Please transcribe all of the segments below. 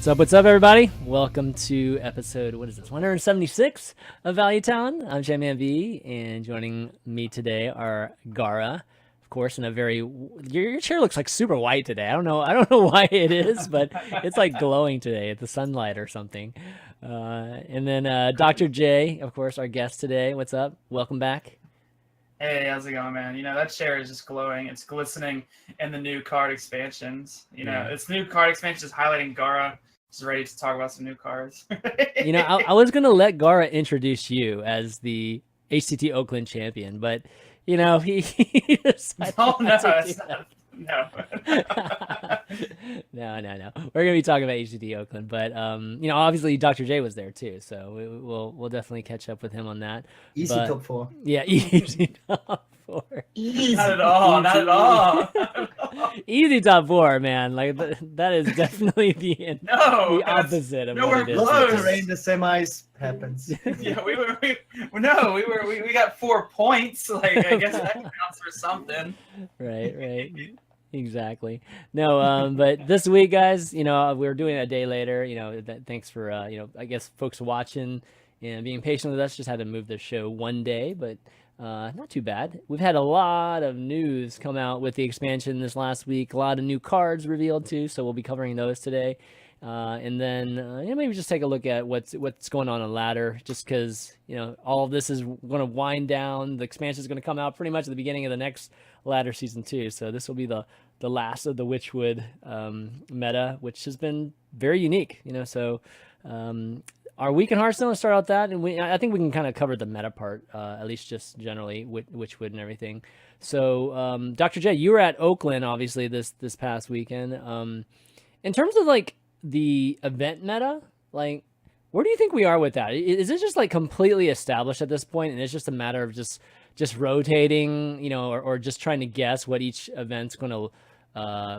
What's up, everybody? Welcome to episode, 176 of Value Town. I'm ChanmanV, and joining me today are Gaara, of course, in a very, your chair looks like super white today. I don't know why it is, but it's like glowing today at the sunlight or something. And then Dr. J, of course, our guest today. What's up? Welcome back. Hey, how's it going, man? That chair is just glowing. It's glistening in the new card expansions. It's new card expansions highlighting Gaara. Just ready to talk about some new cards. I was going to let Gaara introduce you as the HCT Oakland champion, but, he decided no. No. No. We're going to be talking about HCT Oakland, but, obviously Dr. J was there too, so we'll definitely catch up with him on that. Easy top 4. Yeah, easy top 4. Easy. Not at all. Easy top 4, man. Like that is definitely the opposite of what it is. Terrain in the semis happens. Yeah, we got 4 points. Like I guess that counts for something. Right. Exactly. No, but this week, guys, we're doing it a day later. Thanks for I guess folks watching and being patient with us. Just had to move the show one day, but not too bad. We've had a lot of news come out with the expansion this last week. A lot of new cards revealed too, so we'll be covering those today. And then maybe just take a look at what's going on ladder, just because all of this is going to wind down. The expansion is going to come out pretty much at the beginning of the next ladder season 2, so this will be the last of the Witchwood meta, which has been very unique. So our week in Hearthstone, let's start out that, and I think we can kind of cover the meta part, at least just generally Witchwood and everything. So Dr. J, you were at Oakland obviously this past weekend. In terms of like the event meta, like where do you think we are with that? Is it just like completely established at this point, and it's just a matter of just rotating, or just trying to guess what each event's going to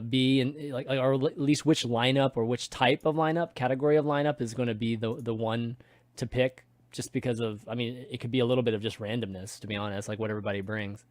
be, and like, or at least which lineup or which type of lineup, category of lineup is going to be the one to pick, just because of, it could be a little bit of just randomness, to be honest, like what everybody brings.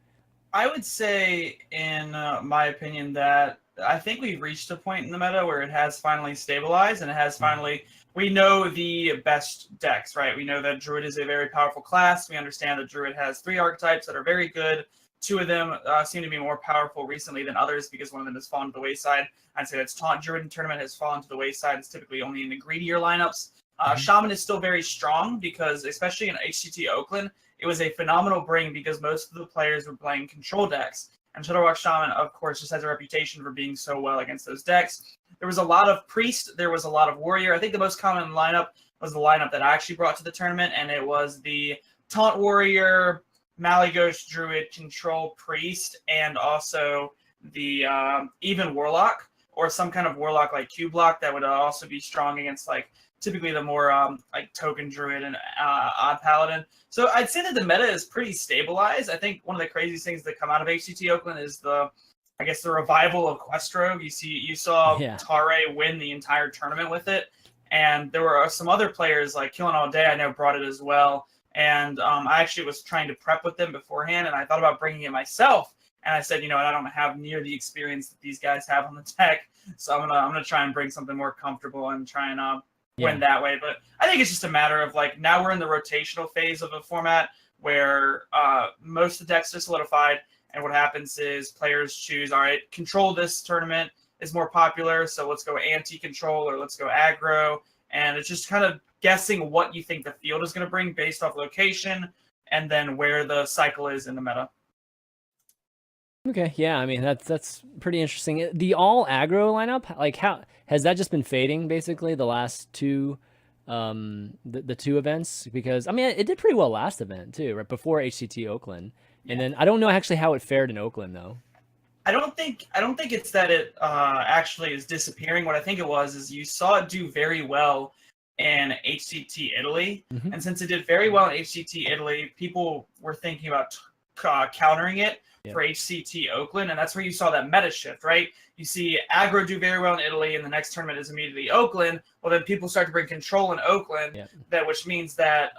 I would say, in my opinion, that I think we've reached a point in the meta where it has finally stabilized, and it has finally, we know the best decks, right? We know that Druid is a very powerful class. We understand that Druid has 3 archetypes that are very good. 2 of them seem to be more powerful recently than others because one of them has fallen to the wayside. I'd say that's Taunt Druid in tournament has fallen to the wayside. It's typically only in the greedier lineups. Shaman is still very strong because, especially in HCT Oakland, it was a phenomenal bring because most of the players were playing control decks. And Shutterwalk Shaman, of course, just has a reputation for being so well against those decks. There was a lot of Priest. There was a lot of Warrior. I think the most common lineup was the lineup that I actually brought to the tournament, and it was the Taunt Warrior, Malyghost Druid, Control Priest, and also the even Warlock, or some kind of Warlock like Q-Block that would also be strong against like typically the more like Token Druid and Odd Paladin. So I'd say that the meta is pretty stabilized. I think one of the craziest things that come out of HCT Oakland is the revival of Quest Rogue. You saw Tarei win the entire tournament with it, and there were some other players like Killing All Day I know brought it as well. And I actually was trying to prep with them beforehand, and I thought about bringing it myself. And I said, I don't have near the experience that these guys have on the deck, so I'm gonna try and bring something more comfortable and try and win that way. But I think it's just a matter of like, now we're in the rotational phase of a format where most of the decks are solidified, and what happens is players choose, all right, control this tournament is more popular, so let's go anti-control or let's go aggro, and it's just kind of guessing what you think the field is going to bring based off location and then where the cycle is in the meta. Okay, yeah, that's pretty interesting. The all aggro lineup, like how has that just been fading basically the last 2 the 2 events? Because it did pretty well last event too, right before HCT Oakland. And then I don't know actually how it fared in Oakland though. I don't think it's that it actually is disappearing. What I think it was is you saw it do very well in HCT Italy. Mm-hmm. And since it did very well in HCT Italy, people were thinking about countering it for HCT Oakland, and that's where you saw that meta shift, right? You see aggro do very well in Italy, and the next tournament is immediately Oakland. Well, then people start to bring control in Oakland, which means that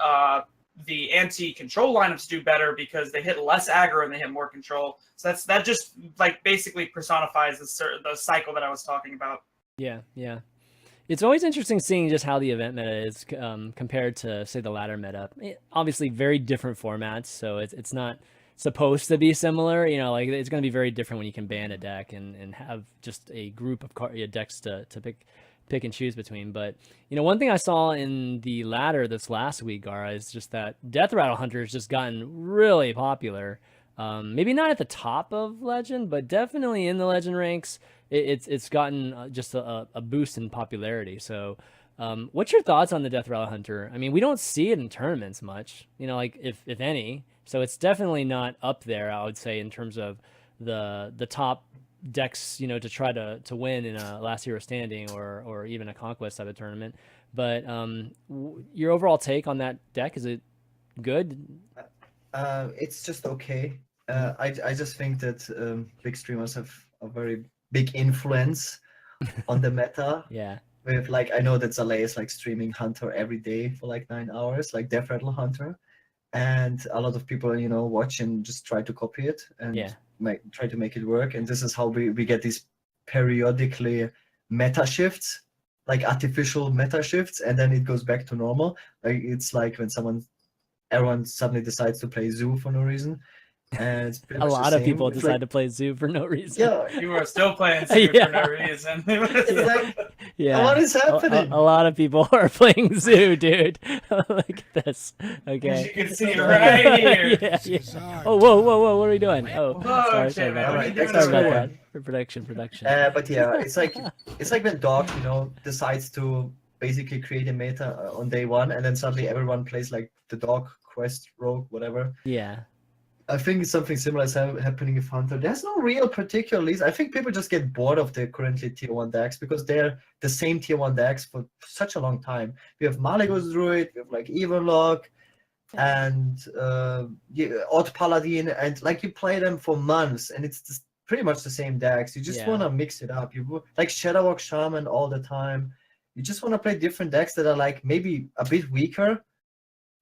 the anti-control lineups do better because they hit less aggro and they hit more control. So that just like basically personifies the cycle that I was talking about. Yeah. It's always interesting seeing just how the event meta is compared to, say, the ladder meta. Obviously, very different formats, so it's not supposed to be similar. You know, like it's going to be very different when you can ban a deck and have just a group of decks to pick and choose between. But you know, one thing I saw in the ladder this last week, Gaara, is just that Death Rattle Hunter has just gotten really popular. Maybe not at the top of Legend, but definitely in the Legend ranks. It's gotten just a boost in popularity. So, what's your thoughts on the Death Rattle Hunter? I mean, we don't see it in tournaments much, you know, like if any. So it's definitely not up there, I would say, in terms of the top decks, you know, to try to win in a last hero standing or even a conquest type of tournament. But your overall take on that deck, is it good? It's just okay. I just think that big streamers have a very big influence on the meta. Yeah. With like, I know that Zalay is like streaming Hunter every day for like 9 hours, like Death Rattle Hunter, and a lot of people, you know, watch and just try to copy it and try to make it work. And this is how we get these periodically meta shifts, like artificial meta shifts, and then it goes back to normal. Like it's like when everyone suddenly decides to play Zoo for no reason. And it's a lot of people decide to play Zoo for no reason. Yeah, people are still playing Zoo for no reason. It's like, what is happening? A lot of people are playing Zoo, dude. Like this. Okay. As you can see right here. Yeah. Oh, whoa! What are we doing? Oh, Whoa, sorry man, about that. For production. But yeah, it's like when Dog, you know, decides to basically create a meta on day one, and then suddenly everyone plays like the Dog, Quest, Rogue, whatever. Yeah. I think something similar is happening with Hunter. There's no real particular reason. I think people just get bored of the currently tier 1 decks because they're the same tier 1 decks for such a long time. We have Malygos Druid, we have like Evenlock, and Odd Paladin, and like you play them for months, and it's just pretty much the same decks. You just want to mix it up. You like Shadowwalk Shaman all the time. You just want to play different decks that are like maybe a bit weaker,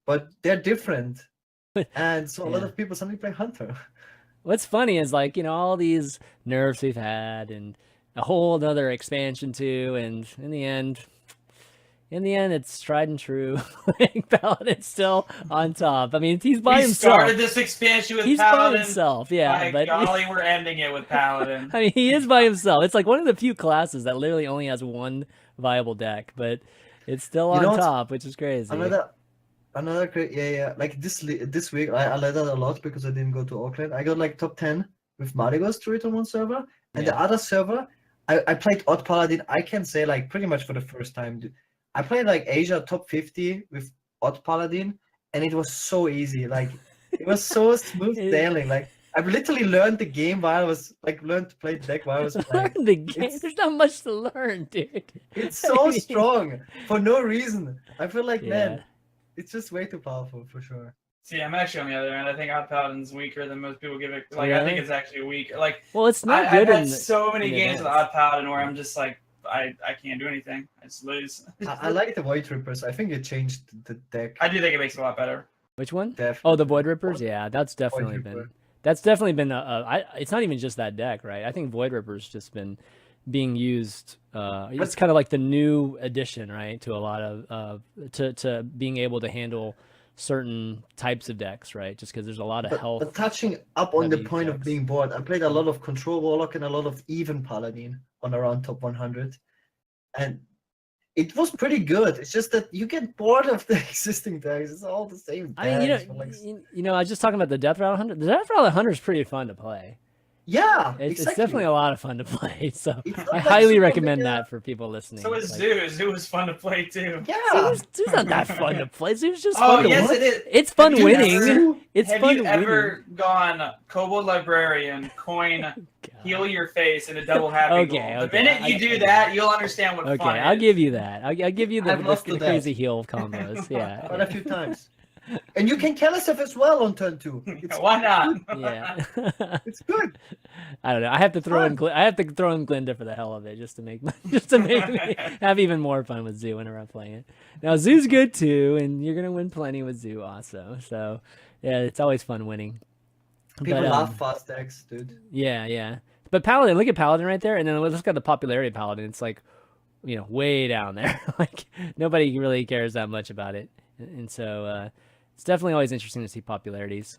but they're different. And so a lot of people suddenly play Hunter. What's funny is, like, you know, all these nerfs we've had and a whole other expansion too, and in the end it's tried and true. Paladin's still on top. I mean, he's by himself. We started this expansion with Paladin. He's by himself, yeah. By golly, we're ending it with Paladin. I mean, he is by himself. It's like one of the few classes that literally only has one viable deck, but it's still on top, which is crazy. Another great, like this week I led out a lot because I didn't go to Oakland. I got like top 10 with Malygos Druid on one server, and the other server I played Odd Paladin. I can say like pretty much for the first time. I played like Asia top 50 with Odd Paladin, and it was so easy. Like it was so smooth sailing. Like I've literally learned the game while I was learned to play the deck while I was playing. The game. There's not much to learn, dude. It's so strong for no reason. I feel like man. It's just way too powerful for sure. See, I'm actually on the other end. I think Odd Paladin's weaker than most people give it. Like, I think it's actually weak. Like, well, it's not good. I've had so many games with Odd Paladin where I'm just like, I can't do anything. I just lose. I like the Void Rippers. I think it changed the deck. I do think it makes it a lot better. Which one? Definitely. Oh, the Void Rippers. Yeah, that's definitely been. That's definitely been it's not even just that deck, right? I think Void Rippers just been being used. It's kind of like the new addition, right, to a lot of to being able to handle certain types of decks, right? Just because there's a lot of health. But touching up on the point of being bored, I played a lot of Control Warlock and a lot of Even Paladin on around top 100, and it was pretty good. It's just that you get bored of the existing decks. It's all the same decks. I mean, I was just talking about the Death Rattle Hunter. The Death Rattle Hunter is pretty fun to play. Yeah, it's definitely a lot of fun to play. So I highly recommend that for people listening. So is Zoo. Zoo was fun to play too. Yeah, Zoo's not that fun to play. Zoo's just fun to win. It is. It's fun winning. Have you ever gone Kobold Librarian, coin, heal your face, and a double happy goal? The minute you do that, you'll understand what fun is. I'll give you that. I'll give you the crazy heal combos. Yeah, quite a few times. And you can kill yourself as well on turn 2. Why not? Yeah, it's good. I don't know. I have to throw in Glinda for the hell of it, just to make me have even more fun with Zoo whenever I'm playing it. Now Zoo's good too, and you're gonna win plenty with Zoo also. So yeah, it's always fun winning. People love fast decks, dude. Yeah. But Paladin, look at Paladin right there, and then let's look at the popularity of Paladin. It's like way down there. Like nobody really cares that much about it. And so it's definitely always interesting to see popularities.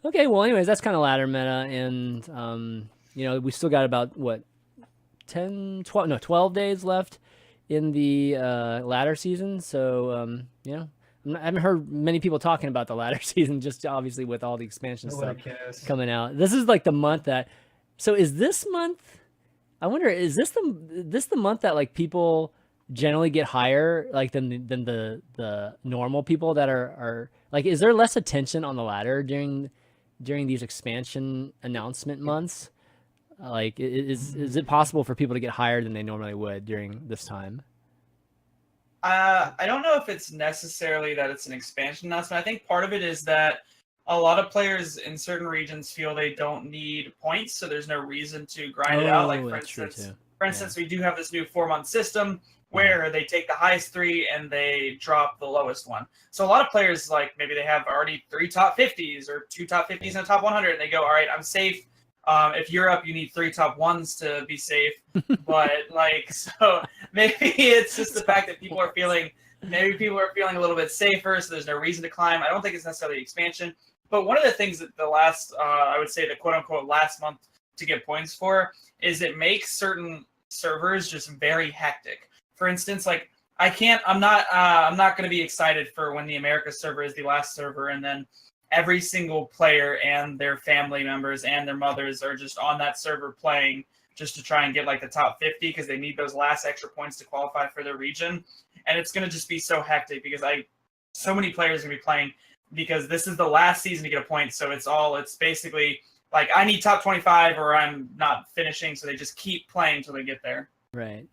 Okay, well, anyways, that's kind of ladder meta, and we still got about 12 days left in the ladder season. So I haven't heard many people talking about the ladder season, just obviously with all the expansion stuff coming out. This is like the month that. So is this month? I wonder, is this the month that like people generally get higher like than the normal people that are like, is there less attention on the ladder during these expansion announcement months? Like, is it possible for people to get higher than they normally would during this time? I don't know if it's necessarily that it's an expansion announcement. I think part of it is that a lot of players in certain regions feel they don't need points, so there's no reason to grind it out. Like for instance, we do have this new 4-month system where they take the highest 3 and they drop the lowest one. So a lot of players, like maybe they have already 3 top 50s or 2 top 50s and a top 100, and they go, all right, I'm safe. If you're up, you need 3 top 1s to be safe. But like, so maybe it's just the fact that people are feeling a little bit safer, so there's no reason to climb. I don't think it's necessarily expansion. But one of the things that the last, I would say the quote unquote last month to get points for is it makes certain servers just very hectic. For instance, like I'm not going to be excited for when the America server is the last server, and then every single player and their family members and their mothers are just on that server playing just to try and get like the top 50 because they need those last extra points to qualify for their region. And it's going to just be so hectic because so many players are going to be playing because this is the last season to get a point. So it's basically like I need top 25 or I'm not finishing. So they just keep playing until they get there. Right.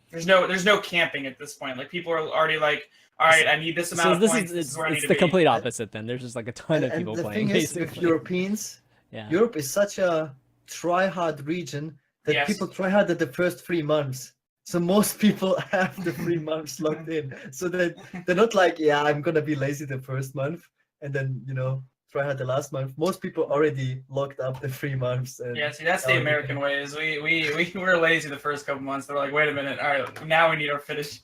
There's no camping at this point. Like people are already like, all right, I need this amount of points. This is where I need to be. It's the complete opposite then. There's just like a ton of people playing. The thing is, with Europeans, Europe is such a try-hard region that people try hard at the first 3 months. So most people have the 3 months locked in. So they're not like, I'm going to be lazy the first month and then, try hard the last month. Most people already locked up the 3 months. And see, that's the American way. Is we were lazy the first couple months. They're like, wait a minute, all right, now we need our finish.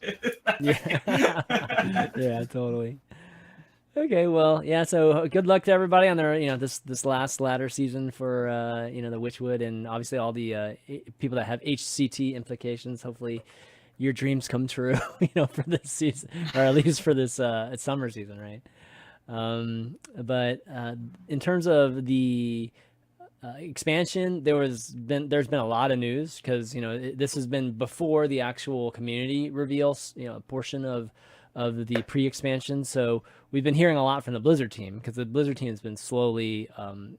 Yeah, totally. Okay, well, so good luck to everybody on their, this last ladder season for, the Witchwood, and obviously all the people that have HCT implications. Hopefully your dreams come true, for this season, or at least for this summer season, right? But in terms of the expansion, there's been a lot of news because this has been before the actual community reveals portion of the pre-expansion. So we've been hearing a lot from the Blizzard team because the Blizzard team has been slowly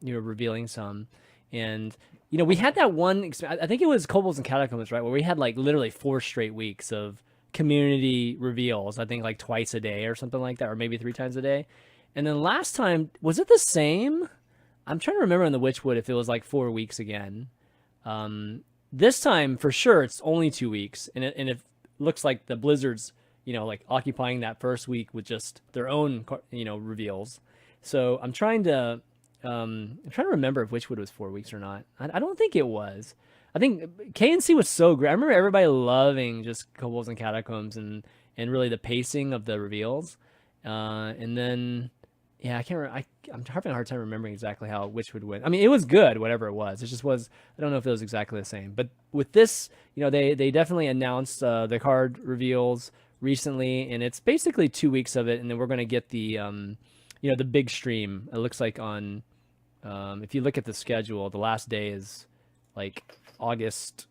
revealing some. And we had that one I think it was Kobolds and Catacombs, right, where we had like literally 4 straight weeks of community reveals, I think like twice a day or something like that, or maybe 3 times a day. And then last time, was it the same? I'm trying to remember in the Witchwood if it was like 4 weeks again. This time, for sure, it's only 2 weeks. And it looks like the Blizzard's, like occupying that first week with just their own, reveals. So I'm trying to remember if Witchwood was 4 weeks or not. I don't think it was. I think KNC was so great. I remember everybody loving just Kobolds and Catacombs and really the pacing of the reveals. And then... Yeah, I can't. I'm having a hard time remembering exactly how Witchwood went. I mean, it was good, whatever it was. It just was. I don't know if it was exactly the same. But with this, they definitely announced the card reveals recently, and it's basically 2 weeks of it, and then we're going to get the, the big stream. It looks like on, if you look at the schedule, the last day is like August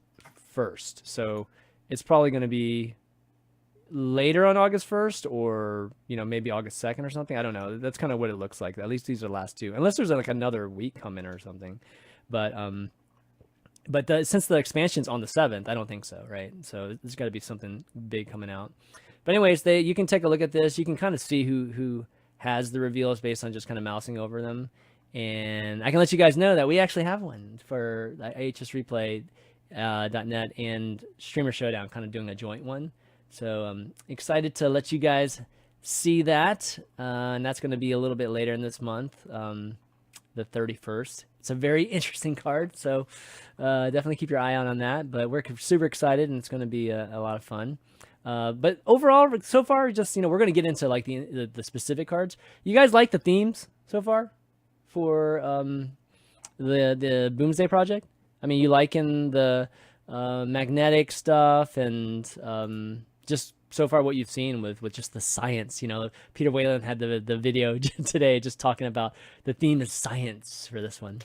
1st. So it's probably going to be later on August 1st or maybe August 2nd or something. I don't know. That's kind of what it looks like. At least these are the last 2, unless there's like another week coming or something. But since the expansion's on the 7th, I don't think so, right? So there's got to be something big coming out. But anyways, you can take a look at this. You can kind of see who has the reveals based on just kind of mousing over them. And I can let you guys know that we actually have one for ahsreplay.net and Streamer Showdown, kind of doing a joint one. So I'm excited to let you guys see that, and that's going to be a little bit later in this month. the 31st. It's a very interesting card, so definitely keep your eye out on that. But we're super excited, and it's going to be a lot of fun. But overall, so far, just we're going to get into like the specific cards. You guys like the themes so far for the Boomsday Project? I mean, you liking the magnetic stuff and just so far what you've seen with just the science. Peter Whalen had the video today just talking about the theme is science for this one.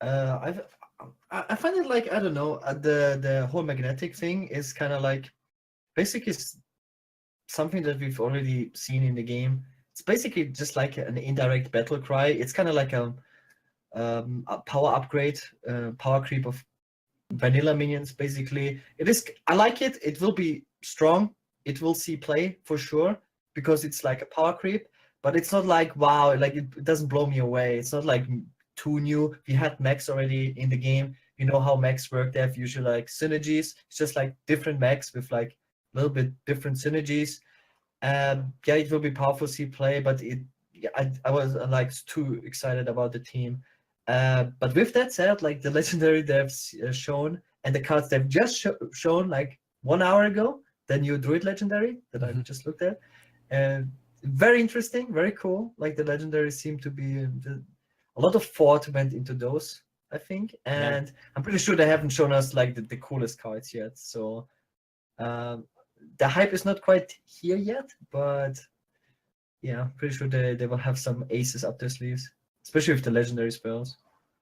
I find it like, I don't know, the whole magnetic thing is kind of like basically something that we've already seen in the game. It's basically just like an indirect battle cry. It's kind of like a power upgrade, power creep of vanilla minions. Basically, it is. I like it. It will be strong. It will see play for sure because it's like a power creep. But it's not like wow, like it doesn't blow me away. It's not like too new. We had mechs already in the game. You know how mechs work. They have usually like synergies. It's just like different mechs with like a little bit different synergies. Yeah, it will be powerful see play, but I was like too excited about the team. But with that said, like the legendary they've shown and the cards they've just shown like 1 hour ago, the new Druid legendary that I just looked at, and very interesting, very cool. Like the legendary seem to be a lot of thought went into those, I think, and I'm pretty sure they haven't shown us like the coolest cards yet. So the hype is not quite here yet, but yeah, pretty sure they will have some aces up their sleeves, especially with the legendary spells.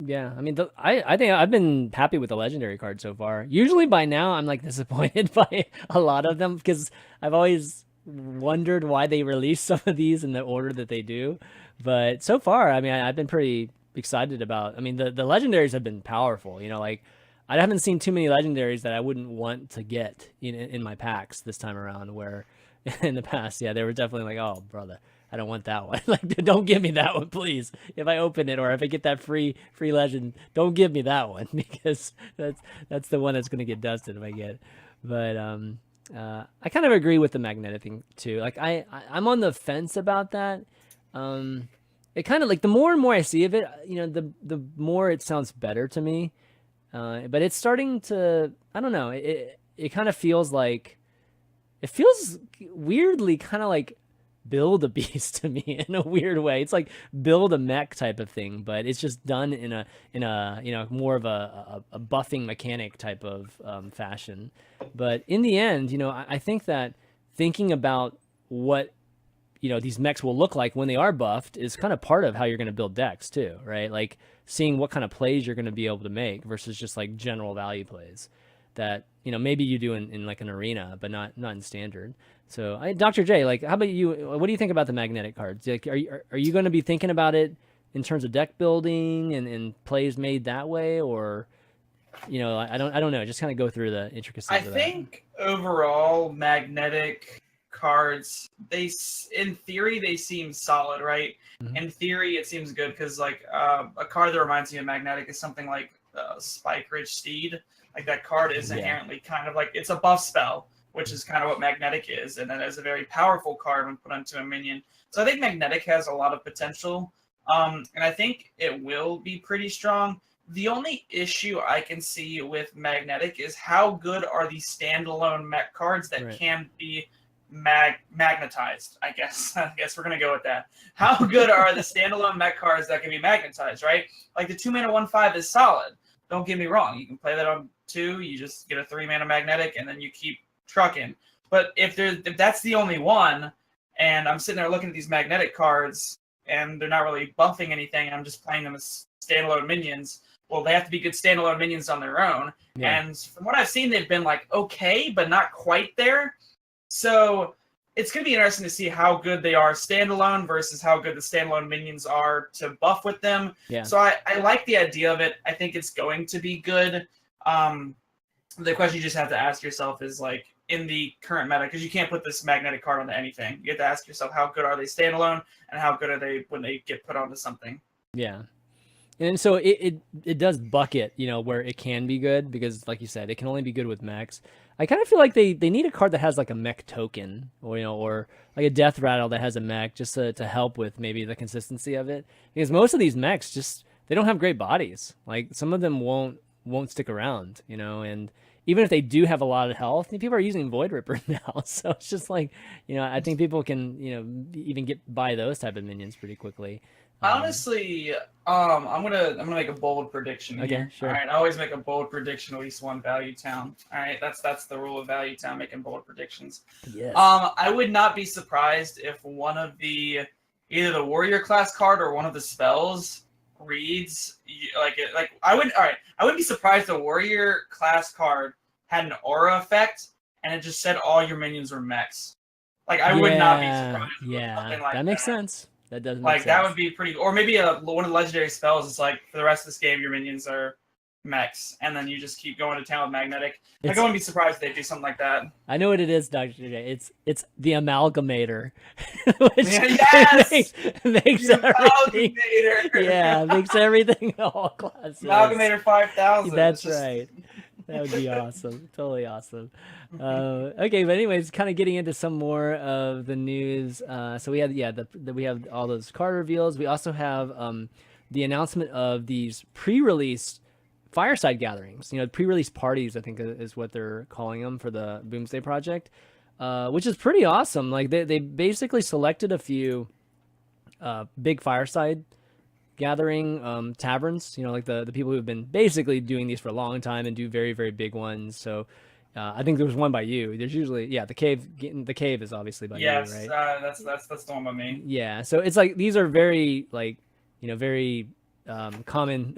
Yeah, I mean, I think I've been happy with the legendary card so far. Usually by now I'm like disappointed by a lot of them because I've always wondered why they release some of these in the order that they do. But so far, I mean, I've been pretty excited about. I mean, the legendaries have been powerful. Like I haven't seen too many legendaries that I wouldn't want to get in my packs this time around. Where in the past, yeah, they were definitely like, oh, brother, I don't want that one. Like, don't give me that one, please. If I open it or if I get that free legend, don't give me that one because that's the one that's gonna get dusted if I get it. But I kind of agree with the magnetic thing too. Like I'm on the fence about that. It kind of like the more and more I see of it, the more it sounds better to me. But it's starting to, I don't know. It kind of feels like, it feels weirdly kind of like build a beast to me in a weird way. It's like build a mech type of thing, but it's just done in a more of a buffing mechanic type of fashion. But in the end, I think that thinking about what these mechs will look like when they are buffed is kind of part of how you're going to build decks too, right? Like seeing what kind of plays you're going to be able to make versus just like general value plays that maybe you do in like an arena, but not in standard. So, Dr. J, like, how about you? What do you think about the magnetic cards? Like, are you going to be thinking about it in terms of deck building and plays made that way, or I don't know. Just kind of go through the intricacies. I think overall magnetic cards, in theory they seem solid, right? Mm-hmm. In theory it seems good because like a card that reminds me of magnetic is something like Spike Ridge Steed. Like that card is inherently kind of like, it's a buff spell, which is kind of what magnetic is, and that is a very powerful card when put onto a minion. So I think magnetic has a lot of potential, and I think it will be pretty strong. The only issue I can see with magnetic is how good are these standalone mech cards that can be magnetized. I guess we're gonna go with that. How good are the standalone mech cards that can be magnetized, right? Like the 2-mana 1/5 is solid. Don't get me wrong. You can play that on 2. You just get a 3-mana magnetic, and then you keep trucking. But if that's the only one, and I'm sitting there looking at these magnetic cards, and they're not really buffing anything, and I'm just playing them as standalone minions, well, they have to be good standalone minions on their own. Yeah. And from what I've seen, they've been like okay, but not quite there. So it's going to be interesting to see how good they are standalone versus how good the standalone minions are to buff with them. Yeah. So I like the idea of it. I think it's going to be good. The question you just have to ask yourself is like, in the current meta, because you can't put this magnetic card onto anything. You have to ask yourself how good are they standalone and how good are they when they get put onto something. Yeah. And so it does bucket, where it can be good because, like you said, it can only be good with mechs. I kind of feel like they need a card that has like a mech token, or like a death rattle that has a mech, just to help with maybe the consistency of it. Because most of these mechs they don't have great bodies. Like some of them won't stick around, and even if they do have a lot of health, people are using Void Ripper now. So it's just like, I think people can, even get by those type of minions pretty quickly. Honestly, I'm gonna make a bold prediction here. Okay, sure. All right, I always make a bold prediction, at least one Value Town. All right, that's the rule of Value Town, making bold predictions. Yes. I would not be surprised if one of either the warrior class card or one of the spells reads like I wouldn't be surprised the warrior class card had an aura effect and it just said all your minions were mechs. Like I would not be surprised. Yeah, something like that makes sense. That does make like sense. that would be pretty, or maybe one of the legendary spells is like for the rest of this game your minions are mechs, and then you just keep going to town with magnetic. Like I wouldn't be surprised if they do something like that. I know what it is, Dr. J. It's the amalgamator. Yes, makes the everything. amalgamator. Yeah, makes everything all classes. Amalgamator 5000. That's right. That would be awesome. Totally awesome. Okay, but anyways, kind of getting into some more of the news. So we had we have all those card reveals. We also have the announcement of these pre-release fireside gatherings. Pre-release parties, I think is what they're calling them for the Boomsday Project, which is pretty awesome. Like they basically selected a few big fireside gathering taverns, like the people who've been basically doing these for a long time and do very, very big ones. So I think there was one by you. There's usually the cave is obviously by you, right? Yes, that's the one by me. Yeah, so it's like these are very very common,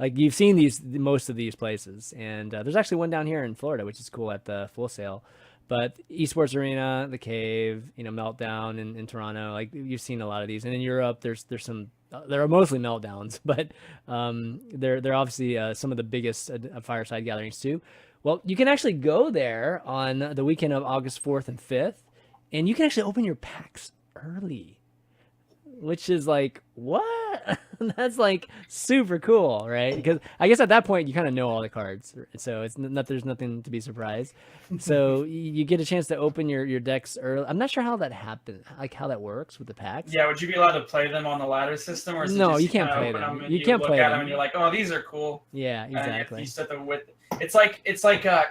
like you've seen most of these places, and there's actually one down here in Florida, which is cool at the Full Sail. But Esports Arena, the Cave, Meltdown in Toronto, like you've seen a lot of these. And in Europe, there's some. There are mostly meltdowns, but they're obviously some of the biggest fireside gatherings too. Well, you can actually go there on the weekend of August 4th and 5th, and you can actually open your packs early, which is like, what? That's like super cool, right? Because I guess at that point you kind of know all the cards, so there's nothing to be surprised. So you get a chance to open your decks early. I'm not sure how that happened, like how that works with the packs. Yeah, would you be allowed to play them on the ladder system, or is No, it just you can't play them. You can't look play at them, and you're like, oh, these are cool. Yeah, exactly. You set the width. It's like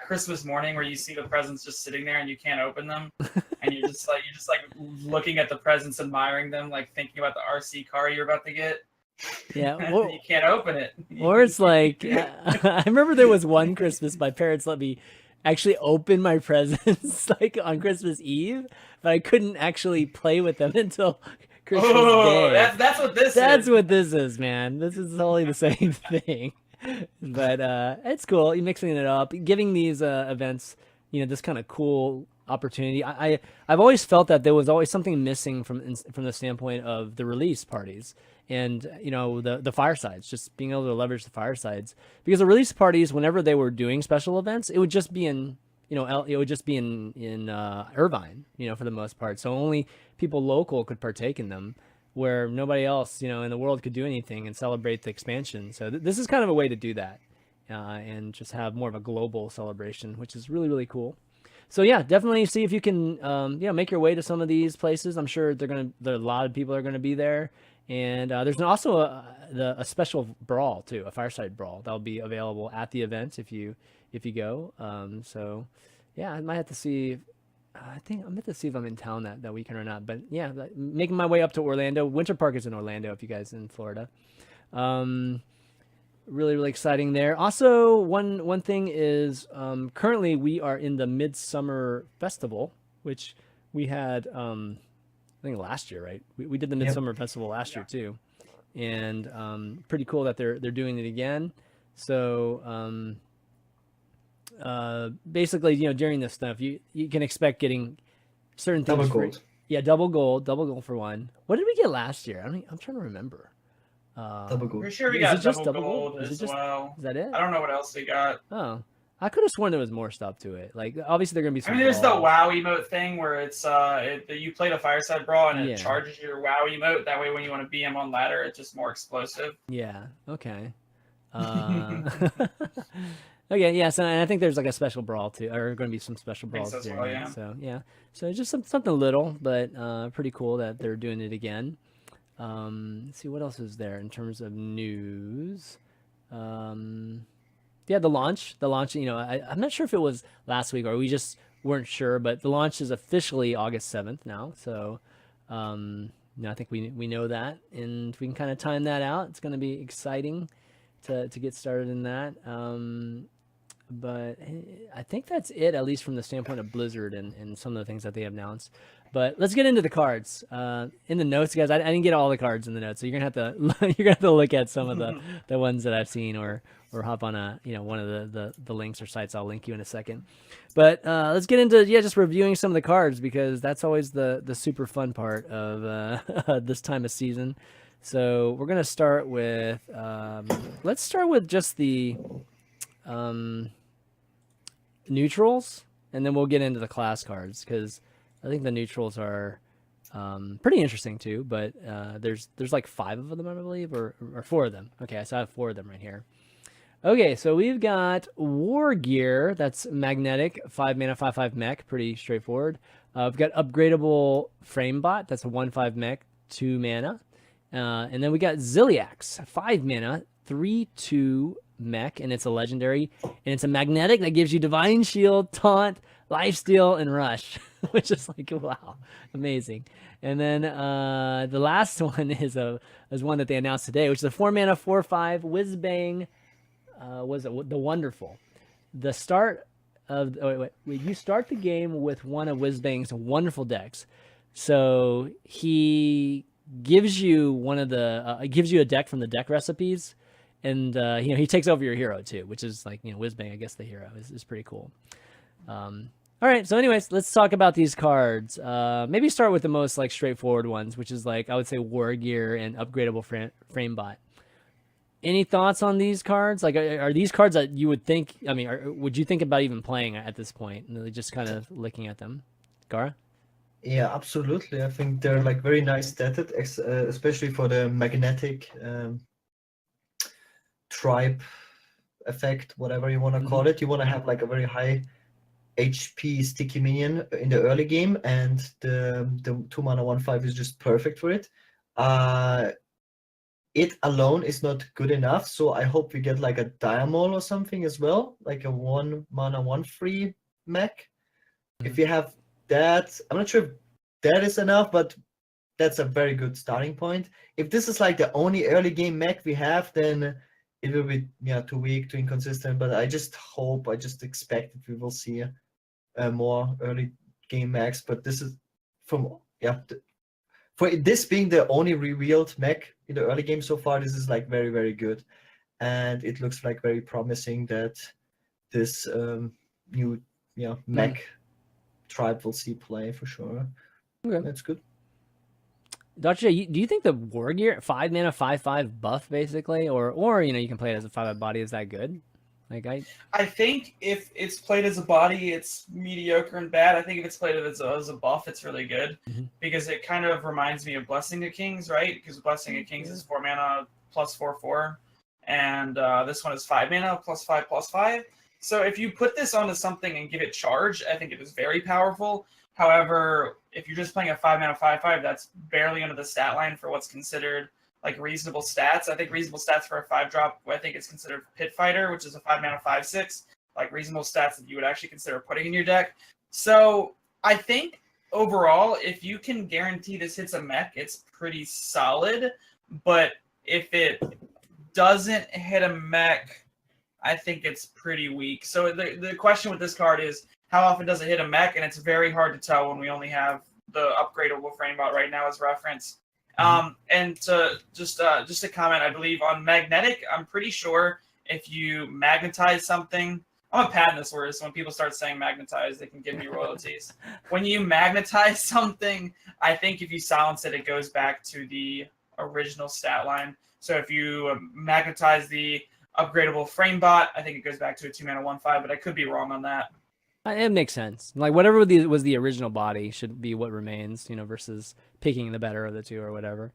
Christmas morning where you see the presents just sitting there and you can't open them, and you're just like looking at the presents, admiring them, like thinking about the RC car you're about to get. Yeah, well, you can't open it. Or it's like I remember there was one Christmas my parents let me actually open my presents like on Christmas Eve, but I couldn't actually play with them until Christmas Day. That's what this is. That's what this is, man. This is totally the same thing. But it's cool. You're mixing it up, giving these events, this kind of cool opportunity. I've always felt that there was always something missing from the standpoint of the release parties and the firesides, just being able to leverage the firesides, because the release parties, whenever they were doing special events, it would just be in Irvine, for the most part. So only people local could partake in them, where nobody else, in the world could do anything and celebrate the expansion. So this is kind of a way to do that, and just have more of a global celebration, which is really, really cool. So yeah, definitely see if you can, make your way to some of these places. I'm sure a lot of people are going to be there. And there's also a special brawl too, a fireside brawl that'll be available at the event if you go. So yeah, I might have to see. I think I'm going to see if I'm in town that weekend or not. But yeah, making my way up to Orlando. Winter Park is in Orlando if you guys in Florida. Really, really exciting there. Also, one thing is currently we are in the Midsummer Festival, which we had I think last year, right? We did the Midsummer Festival last year too, and pretty cool that they're doing it again. So basically, during this stuff, you can expect getting certain things. Double gold. Yeah, double gold for one. What did we get last year? I'm trying to remember. Double gold. We're sure we got double gold as well. Is that it? I don't know what else we got. Oh, I could have sworn there was more stuff to it. Like, obviously, there are gonna be I some. mean, there's the brawls. WoW emote thing where it's you played a Fireside Brawl and it Yeah. charges your WoW emote. That way, when you want to BM on ladder, it's just more explosive. Yeah. Okay. Okay. Yeah. So, and I think there's like a special brawl too, or going to be some special I think brawls so as during well, it. yeah. So yeah. So it's just something little, but pretty cool that they're doing it again. Let's see what else is there in terms of news. Yeah, the launch. You know, I'm not sure if it was last week or we just weren't sure, but the launch is officially August 7th now. So, you know, I think we know that, and if we can kind of time that out, it's going to be exciting to get started in that. But I think that's it, at least from the standpoint of Blizzard and some of the things that they announced. But let's get into the cards. In the notes, guys, I didn't get all the cards in the notes, so you're gonna have to look at some of the ones that I've seen, or hop on one of the links or sites I'll link you in a second. But let's get into just reviewing some of the cards, because that's always the super fun part of this time of season. So we're gonna start with let's start with just the neutrals, and then we'll get into the class cards, because I think the neutrals are pretty interesting too. But there's like 5 of them, I believe, or 4 of them. Okay, so I have 4 of them right here. Okay, so we've got War Gear. That's magnetic, 5 mana, 5/5 mech. Pretty straightforward. We've got upgradable Framebot. That's a 1/5 mech, 2 mana. And then we got Ziliax, 5 mana, 3/2 mech, and it's a legendary, and it's a magnetic that gives you Divine Shield, Taunt, Lifesteal, and Rush, which is like, wow, amazing. And then the last one is one that they announced today, which is a 4 mana, 4/5 Whiz Bang. Was it the Wonderful? The start of you start the game with one of Whiz Bang's wonderful decks. So he gives you one of the gives you a deck from the deck recipes, and he takes over your hero too, which is like, Whiz Bang, I guess the hero is pretty cool. All right, so anyways, let's talk about these cards. Maybe start with the most like straightforward ones, which is like, I would say, War Gear and upgradable Framebot. Any thoughts on these cards? Like, are these cards that you would think? I mean, would you think about even playing at this point? And really just kind of looking at them, Gaara? Yeah, absolutely. I think they're like very nice stated, especially for the magnetic tribe effect, whatever you want to call it. You want to have like a very high HP sticky minion in the early game, and the 2 mana 1/5 is just perfect for it. It alone is not good enough, so I hope we get like a Diamol or something as well, like a 1 mana 1/3 mech. If you have that, I'm not sure if that is enough, but that's a very good starting point. If this is like the only early game mech we have, then it will be too weak, too inconsistent. But I just expect that we will see more early game mechs. But this is for this being the only revealed mech in the early game so far, this is like very, very good. And it looks like very promising that this new mech tribe will see play for sure. Okay. That's good. Dr. J, do you think the War Gear 5 mana 5/5 buff basically, or you can play it as a 5/5 body, is that good? Like I think if it's played as a body, it's mediocre and bad. I think if it's played as a buff, it's really good, because it kind of reminds me of Blessing of Kings, right? Because Blessing of Kings is 4 mana plus 4/4, and this one is 5 mana plus 5/5. So if you put this onto something and give it charge, I think it is very powerful. However, if you're just playing a 5 mana 5/5, that's barely under the stat line for what's considered like reasonable stats. I think reasonable stats for a 5-drop, I think it's considered Pit Fighter, which is a 5 mana 5/6, like reasonable stats that you would actually consider putting in your deck. So I think overall, if you can guarantee this hits a mech, it's pretty solid. But if it doesn't hit a mech, I think it's pretty weak. So the question with this card is, how often does it hit a mech? And it's very hard to tell when we only have the upgradable Framebot right now as reference. And just a comment, I believe on magnetic, I'm pretty sure if you magnetize something, I'm a patent this word, so when people start saying magnetize, they can give me royalties. When you magnetize something, I think if you silence it, it goes back to the original stat line. So if you magnetize the upgradable frame bot. I think it goes back to a 2-mana 1/5, but I could be wrong on that. It makes sense. Like whatever was the original body should be what remains, you know, versus picking the better of the two or whatever.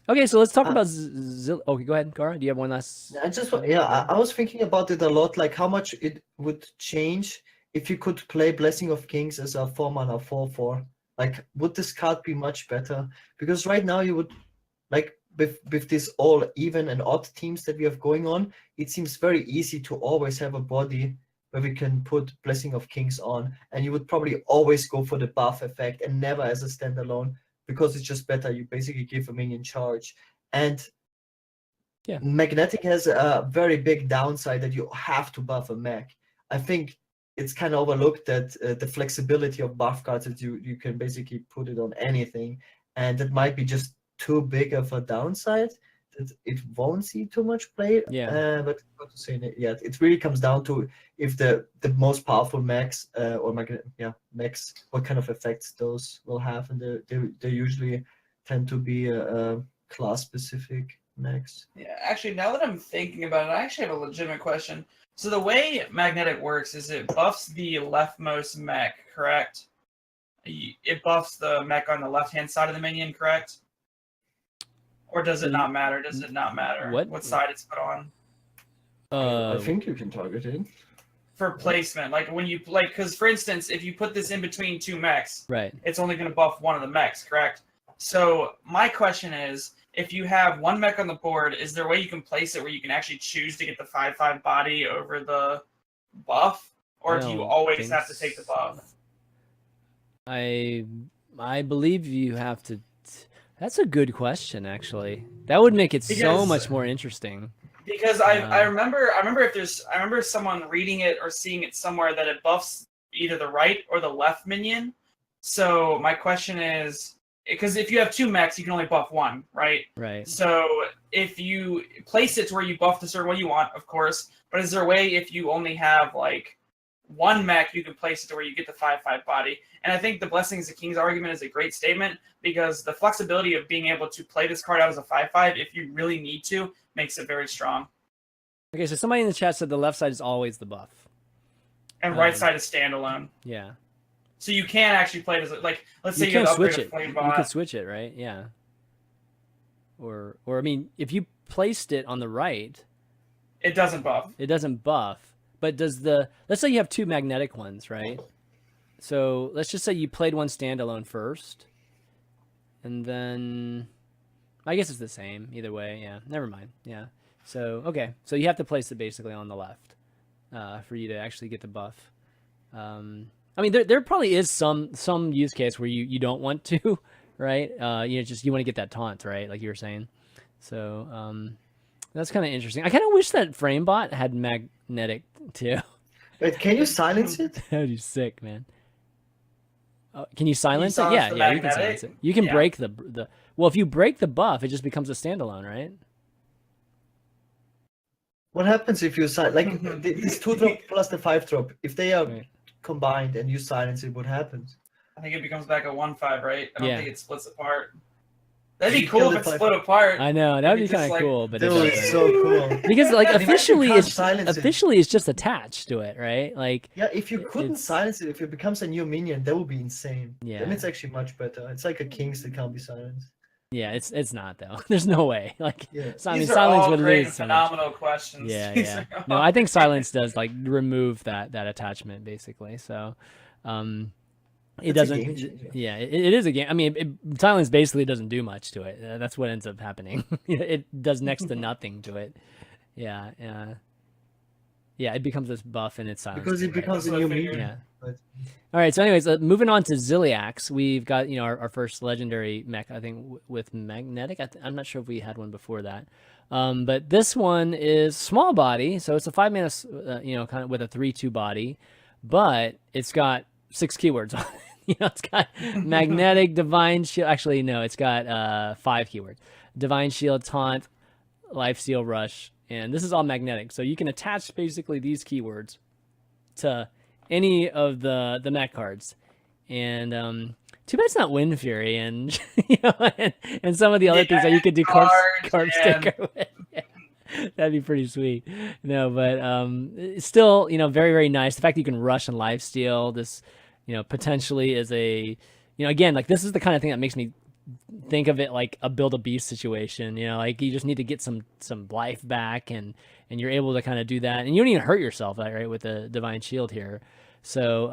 Okay, so let's talk about okay, go ahead, Gaara. Do you have one last? I was thinking about it a lot, like how much it would change if you could play Blessing of Kings as a 4-mana 4/4. Like, would this card be much better? Because right now you would, like, with this all even and odd teams that we have going on, it seems very easy to always have a body where we can put Blessing of Kings on, and you would probably always go for the buff effect and never as a standalone, because it's just better. You basically give a minion charge. And yeah, Magnetic has a very big downside that you have to buff a mech. I think it's kind of overlooked that the flexibility of buff cards, that you can basically put it on anything, and that might be just too big of a downside that it won't see too much play. Yeah. But not to say that yet. It really comes down to if the most powerful mechs mechs, what kind of effects those will have, and they usually tend to be class specific mechs. Yeah, actually, now that I'm thinking about it, I actually have a legitimate question. So the way Magnetic works is it buffs the leftmost mech, correct? It buffs the mech on the left-hand side of the minion, correct? Or does it not matter? Does it not matter what side it's put on? I think you can target it. For placement, like when you because for instance, if you put this in between two mechs, right, it's only going to buff one of the mechs, correct? So my question is, if you have one mech on the board, is there a way you can place it where you can actually choose to get the 5/5 body over the buff, or do you always have to take the buff? I believe you have to. That's a good question, actually. That would make it so much more interesting. Because I remember someone reading it or seeing it somewhere that it buffs either the right or the left minion. So my question is, because if you have two mechs, you can only buff one, right? Right. So if you place it to where you buff the certain way you want, of course, but is there a way if you only have like one mech, you can place it to where you get the 5/5 body? And I think the Blessings of Kings argument is a great statement, because the flexibility of being able to play this card out as a 5/5 if you really need to makes it very strong. Okay, so somebody in the chat said the left side is always the buff. And right side is standalone. Yeah. So you can actually play it as, like, let's say you you can upgrade switch a flame it. bot. You could switch it, right? Yeah. Or I mean, if you placed it on the right, it doesn't buff. It doesn't buff. But does let's say you have two magnetic ones, right? So let's just say you played one standalone first, and then I guess it's the same either way. Yeah, never mind. Yeah. So okay, so you have to place it basically on the left for you to actually get the buff. I mean, there probably is some use case where you don't want to, right? You want to get that taunt, right? Like you were saying. So that's kind of interesting. I kind of wish that Framebot had magnetic too. Wait, can you silence it? That'd be sick, man. Can you silence it? Yeah, you can silence it. You can break the. Well, if you break the buff, it just becomes a standalone, right? What happens if you silence, like this 2-drop plus the 5-drop? If they are combined and you silence it, what happens? I think it becomes back a 1/5, right? I don't think it splits apart. That'd be You cool kill if the it 5. split apart. I know that'd be kind of cool, but That was so cool. because like officially silence it's just attached to it, right? Like yeah, if you couldn't silence it, if it becomes a new minion, that would be insane. Yeah, then it's actually much better. It's like a Kings that can't be silenced. Yeah, it's not though. There's no way. Like, yeah. I mean, These silence are all would great lose so phenomenal much. questions. Yeah. No, I think silence does like remove that attachment basically. So, it doesn't. Yeah, it is a game. I mean, silence basically doesn't do much to it. That's what ends up happening. It does next to nothing to it. Yeah. It becomes this buff and it's silence. Because it becomes a new minion. Yeah. All right. So, anyways, moving on to Ziliax, we've got our first legendary mech. I think with magnetic. I'm not sure if we had one before that. But this one is small body, so it's a 5-mana, kind of with a 3/2 body, but it's got 6 keywords on it. It's got magnetic, divine shield. Actually, no, it's got 5 keywords: divine shield, taunt, life steal, rush, and this is all magnetic. So you can attach basically these keywords to any of the mech cards, and too bad it's not Wind Fury and and some of the other things that you could do corpse sticker with. That'd be pretty sweet. No, but it's still, very, very nice. The fact that you can rush and lifesteal this, potentially is a, again, like this is the kind of thing that makes me think of it like a build a beast situation. Like you just need to get some life back, and you're able to kind of do that, and you don't even hurt yourself, right, with the divine shield here. So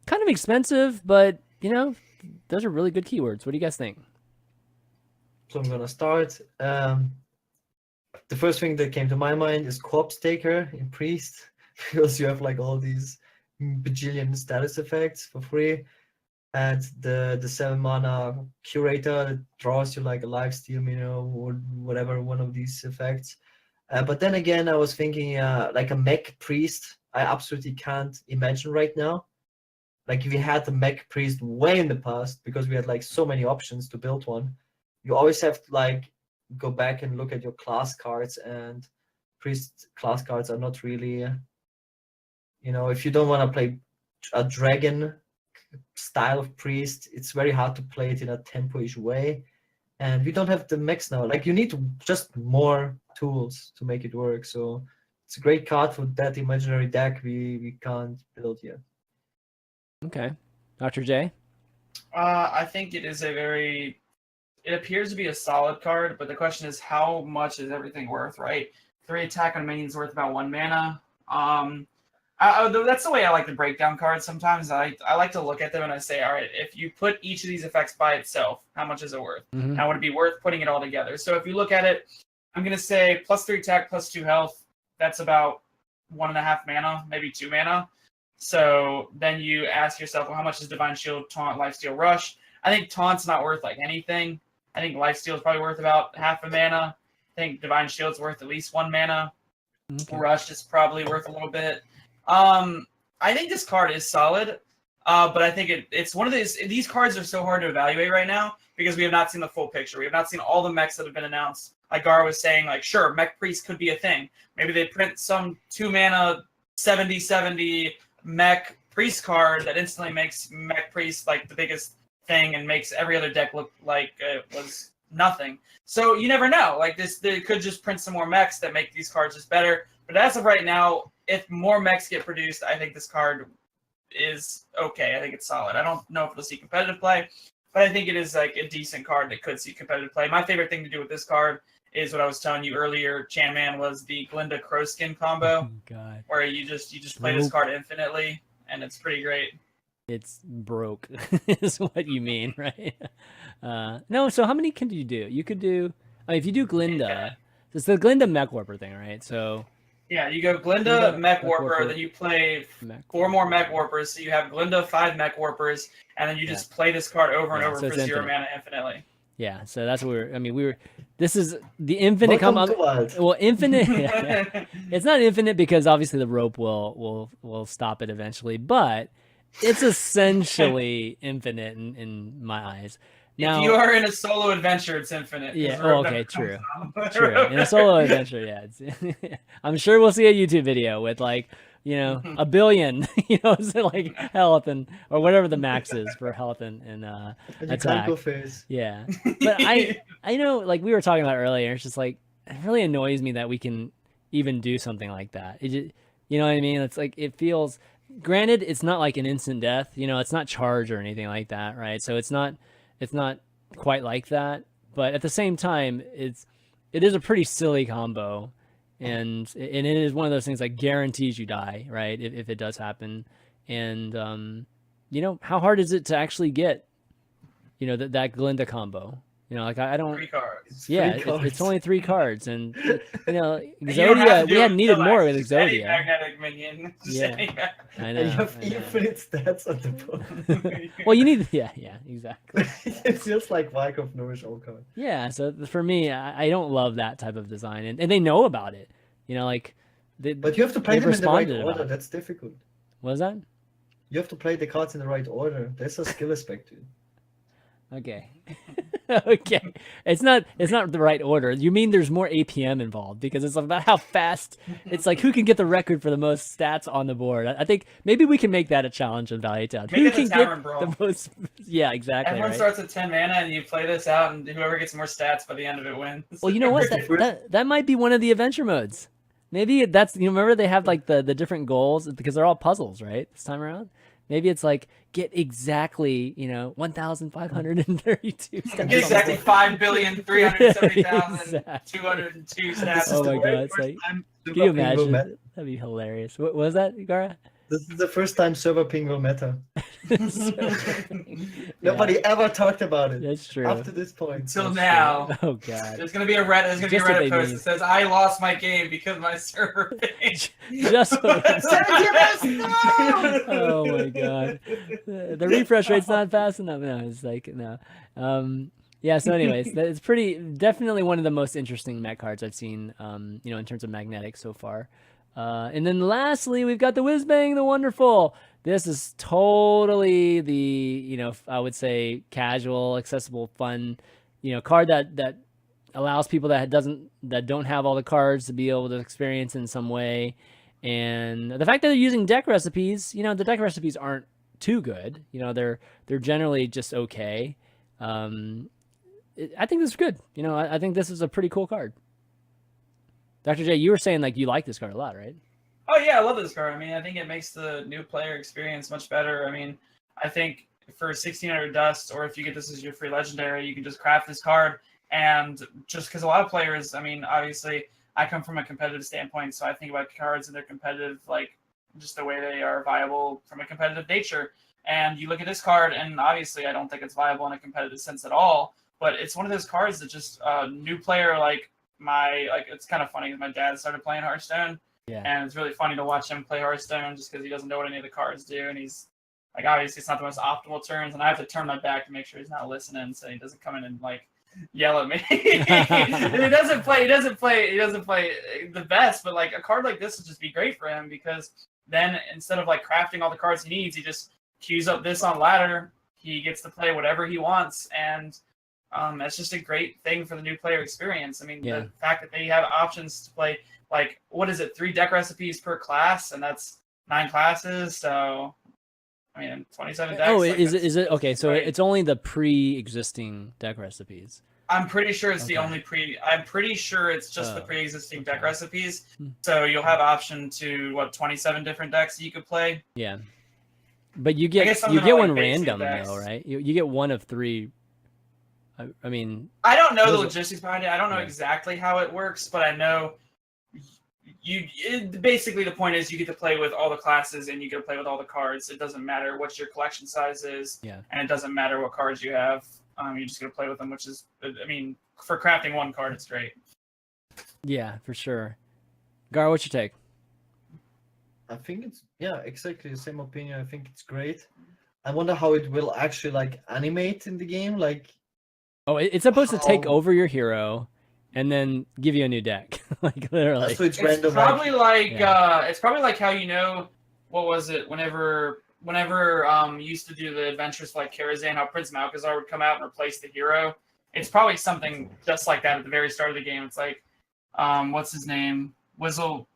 kind of expensive, but those are really good keywords. What do you guys think? So I'm gonna start. The first thing that came to my mind is Corpse Taker in Priest, because you have like all these bajillion status effects for free, and the 7 mana Curator that draws you like a lifesteal, or whatever one of these effects. But then again, I was thinking like a mech priest. I absolutely can't imagine right now. Like if we had the mech priest way in the past, because we had like so many options to build one, you always have to like go back and look at your class cards, and priest class cards are not really, if you don't want to play a dragon style of priest, it's very hard to play it in a tempo-ish way. And we don't have the mechs now. Like you need just more tools to make it work. So it's a great card for that imaginary deck we can't build yet. Okay. Dr. J? I think it is it appears to be a solid card, but the question is how much is everything worth, right? 3 attack on minions worth about 1 mana. That's the way I like to break down cards sometimes. I like to look at them and I say, all right, if you put each of these effects by itself, how much is it worth? Mm-hmm. How would it be worth putting it all together? So if you look at it, I'm going to say +3 attack, +2 health. That's about 1.5 mana, maybe 2 mana. So then you ask yourself, well, how much is Divine Shield, Taunt, Lifesteal, Rush? I think Taunt's not worth like anything. I think Lifesteal is probably worth about half a mana. I think Divine Shield's worth at least 1 mana. Okay. Rush is probably worth a little bit. I think this card is solid, but I think it's one of these cards are so hard to evaluate right now because we have not seen the full picture. We have not seen all the mechs that have been announced. Like Gaara was saying, like, sure, Mech Priest could be a thing. Maybe they print some 2 mana 70/70 Mech Priest card that instantly makes Mech Priest like the biggest thing and makes every other deck look like it was nothing. So you never know. Like they could just print some more mechs that make these cards just better. But as of right now, if more mechs get produced, I think this card is okay. I think it's solid. I don't know if it'll see competitive play, but I think it is like a decent card that could see competitive play. My favorite thing to do with this card is what I was telling you earlier, Chanman, was the Glinda Crowskin combo, God. where you just play this card infinitely, and it's pretty great. It's broke, is what you mean, right? No, so how many can you do? You could do, if you do Glinda, it's the Glinda Mech Warper thing, right? So yeah, you go Glinda, Mech Warper, then you play 4 more Mech Warpers, so you have Glinda, 5 Mech Warpers, and then you just play this card over and over so for 0 mana infinitely. Yeah, so that's what this is the infinite combo. Well, infinite. It's not infinite because obviously the rope will stop it eventually, but it's essentially infinite in my eyes. Now, if you are in a solo adventure, it's infinite. Yeah. Oh, okay. True. True. In a solo adventure, yeah. I'm sure we'll see a YouTube video with like, 1 billion, so like health or whatever the max is for health and attack. Yeah. But I know, like we were talking about earlier, it's just like it really annoys me that we can even do something like that. It just, you know what I mean? It's like it feels. Granted, it's not like an instant death. It's not charge or anything like that, right? So it's not quite like that, but at the same time, it is a pretty silly combo, and it is one of those things that guarantees you die, right? If it does happen, and how hard is it to actually get, that Glinda combo? Like I don't. 3 cards. Yeah, it's only 3 cards, and Exodia. We had needed more with Exodia. Magnetic minion. Yeah, I know. And you have infinite stats on the board. Well, you need. Yeah, exactly. It's just like Vycov Nourish all card. Yeah, so for me, I don't love that type of design, and they know about it. But you have to play them in the right order. That's difficult. What is that? You have to play the cards in the right order. There's a skill aspect to it. Okay. Okay. It's not the right order. You mean there's more APM involved because it's about how fast. It's like who can get the record for the most stats on the board. I think maybe we can make that a challenge in Value Town. Make Who it can the get Tavern Brawl. the most? Yeah, exactly. Everyone right? starts at 10 mana, and you play this out, and whoever gets more stats by the end of it wins. Well, you know what? That might be one of the adventure modes. Maybe that's remember they have like the different goals because they're all puzzles, right? This time around. Maybe it's like get exactly 1,532 stats. Get exactly 5,370,202 Exactly. stats. Oh my god! It's like, can you imagine? That'd be hilarious. What was that, Gaara? This is the first time server ping will matter. Nobody ever talked about it. That's true. Up to this point. Until now. True. Oh god. There's gonna be a Reddit post that says I lost my game because my server pinged. Just what No! oh my god. The refresh rate's not fast enough. No, it's like no. Yeah, so anyways, it's definitely one of the most interesting mech cards I've seen in terms of magnetic so far. And then lastly, we've got the Whizbang the Wonderful. This is totally the, I would say casual, accessible, fun, card that allows people that don't have all the cards to be able to experience in some way. And the fact that they're using deck recipes, the deck recipes aren't too good. They're generally just okay. I think this is good. I think this is a pretty cool card. Dr. J, you were saying like you like this card a lot, right? Oh yeah, I love this card. I mean, I think it makes the new player experience much better. I mean, I think for 1,600 dust, or if you get this as your free legendary, you can just craft this card. And just because a lot of players, I mean, obviously, I come from a competitive standpoint, so I think about cards and their competitive, like just the way they are viable from a competitive nature. And you look at this card, and obviously, I don't think it's viable in a competitive sense at all. But it's one of those cards that just new player it's kind of funny because my dad started playing Hearthstone, and it's really funny to watch him play Hearthstone just because he doesn't know what any of the cards do, and he's like, obviously it's not the most optimal turns, and I have to turn my back to make sure he's not listening so he doesn't come in and like yell at me. He doesn't play the best, but like a card like this would just be great for him because then instead of like crafting all the cards he needs, he just queues up this on ladder. He gets to play whatever he wants, and that's just a great thing for the new player experience. I mean, the fact that they have options to play, like, 3 deck recipes per class, and that's 9 classes, so, I mean, 27 decks. Oh, is it? Okay, so it's only the pre-existing deck recipes. I'm pretty sure it's I'm pretty sure it's just the pre-existing deck recipes, so you'll have option to, 27 different decks that you could play? Yeah. But you get one random, though, right? You get one of 3. I mean, I don't know the logistics behind it. I don't know exactly how it works, but I know basically the point is you get to play with all the classes and you get to play with all the cards. It doesn't matter what your collection size is, and it doesn't matter what cards you have. You just get to play with them, which is, I mean, for crafting one card, it's great. Yeah, for sure. Gaara, what's your take? I think it's exactly the same opinion. I think it's great. I wonder how it will actually like animate in the game, like. Oh, it's supposed to take over your hero, and then give you a new deck, like literally. So it's random. Probably it's probably like how what was it? Whenever you used to do the adventures like Karazhan, how Prince Malchezaar would come out and replace the hero. It's probably something just like that at the very start of the game. It's like, what's his name? Whizbang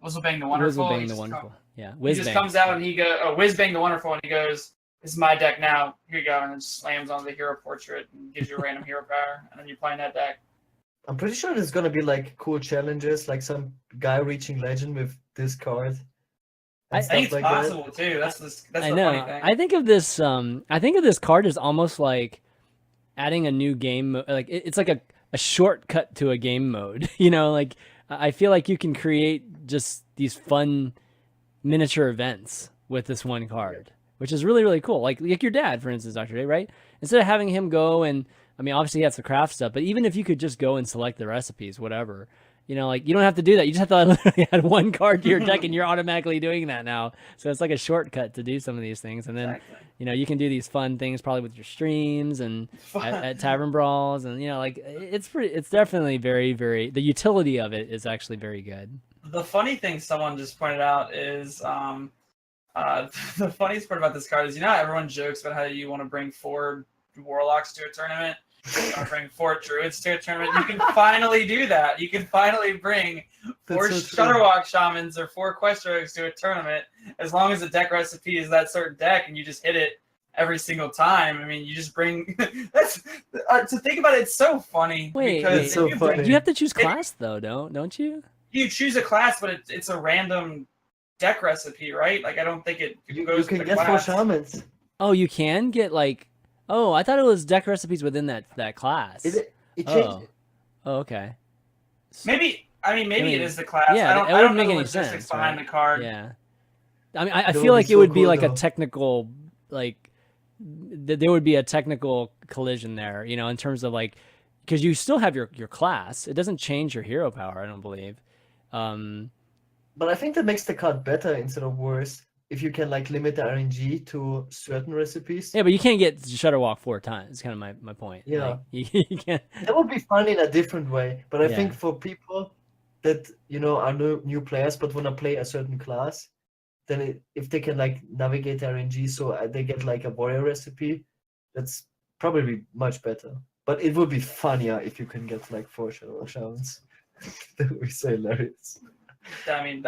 the Wonderful. Whizbang the Wonderful. Yeah, He just comes out and he goes, Whizbang the Wonderful, and he goes, "This is my deck now. Here you go," and then slams on the hero portrait and gives you a random hero power, and then you're playing that deck. I'm pretty sure there's gonna be like cool challenges, like some guy reaching legend with this card. I think it's possible too. That's the funny thing. I think of this. I think of this card as almost like adding a new game. Like it's like a shortcut to a game mode. Like I feel like you can create just these fun miniature events with this one card. Which is really, really cool. Like your dad, for instance, Dr. J, right? Instead of having him go and, I mean, obviously he has to craft stuff, but even if you could just go and select the recipes, whatever, like you don't have to do that. You just have to literally add one card to your deck and you're automatically doing that now. So it's like a shortcut to do some of these things. And then, you can do these fun things probably with your streams and at Tavern Brawls. And, like it's definitely very, very, the utility of it is actually very good. The funny thing someone just pointed out is, the funniest part about this card is, how everyone jokes about how you want to bring 4 warlocks to a tournament, you want to bring 4 druids to a tournament, you can finally do that. You can finally bring 4 Shutterwalk Shamans or 4 Quest Rogues to a tournament, as long as the deck recipe is that certain deck and you just hit it every single time. I mean, you just bring that's to think about it. It's so funny. Because it's so funny. You have to choose class though, don't you? You choose a class, but it's a random deck recipe, right? Like I don't think it goes. You can with get the 4 class. shamans. Oh, you can get like. Oh, I thought it was deck recipes within that class. It changed. Oh, okay. Maybe it is the class. Yeah, I don't it wouldn't know make the any logistics sense behind right? the card. Yeah. I mean, I That feel would like be it so would be cool, like a though. technical, like, there would be a technical collision there, in terms of like, because you still have your class. It doesn't change your hero power, I don't believe. But I think that makes the card better instead of worse if you can like limit the RNG to certain recipes. Yeah, but you can't get Shutterwalk 4 times. It's kind of my point. Yeah. Like, you can't. That would be fun in a different way. But I Yeah. think for people that are new players but want to play a certain class, then if they can like navigate RNG so they get like a warrior recipe, that's probably much better. But it would be funnier if you can get like 4 shadow shamans. That would be so hilarious. I mean,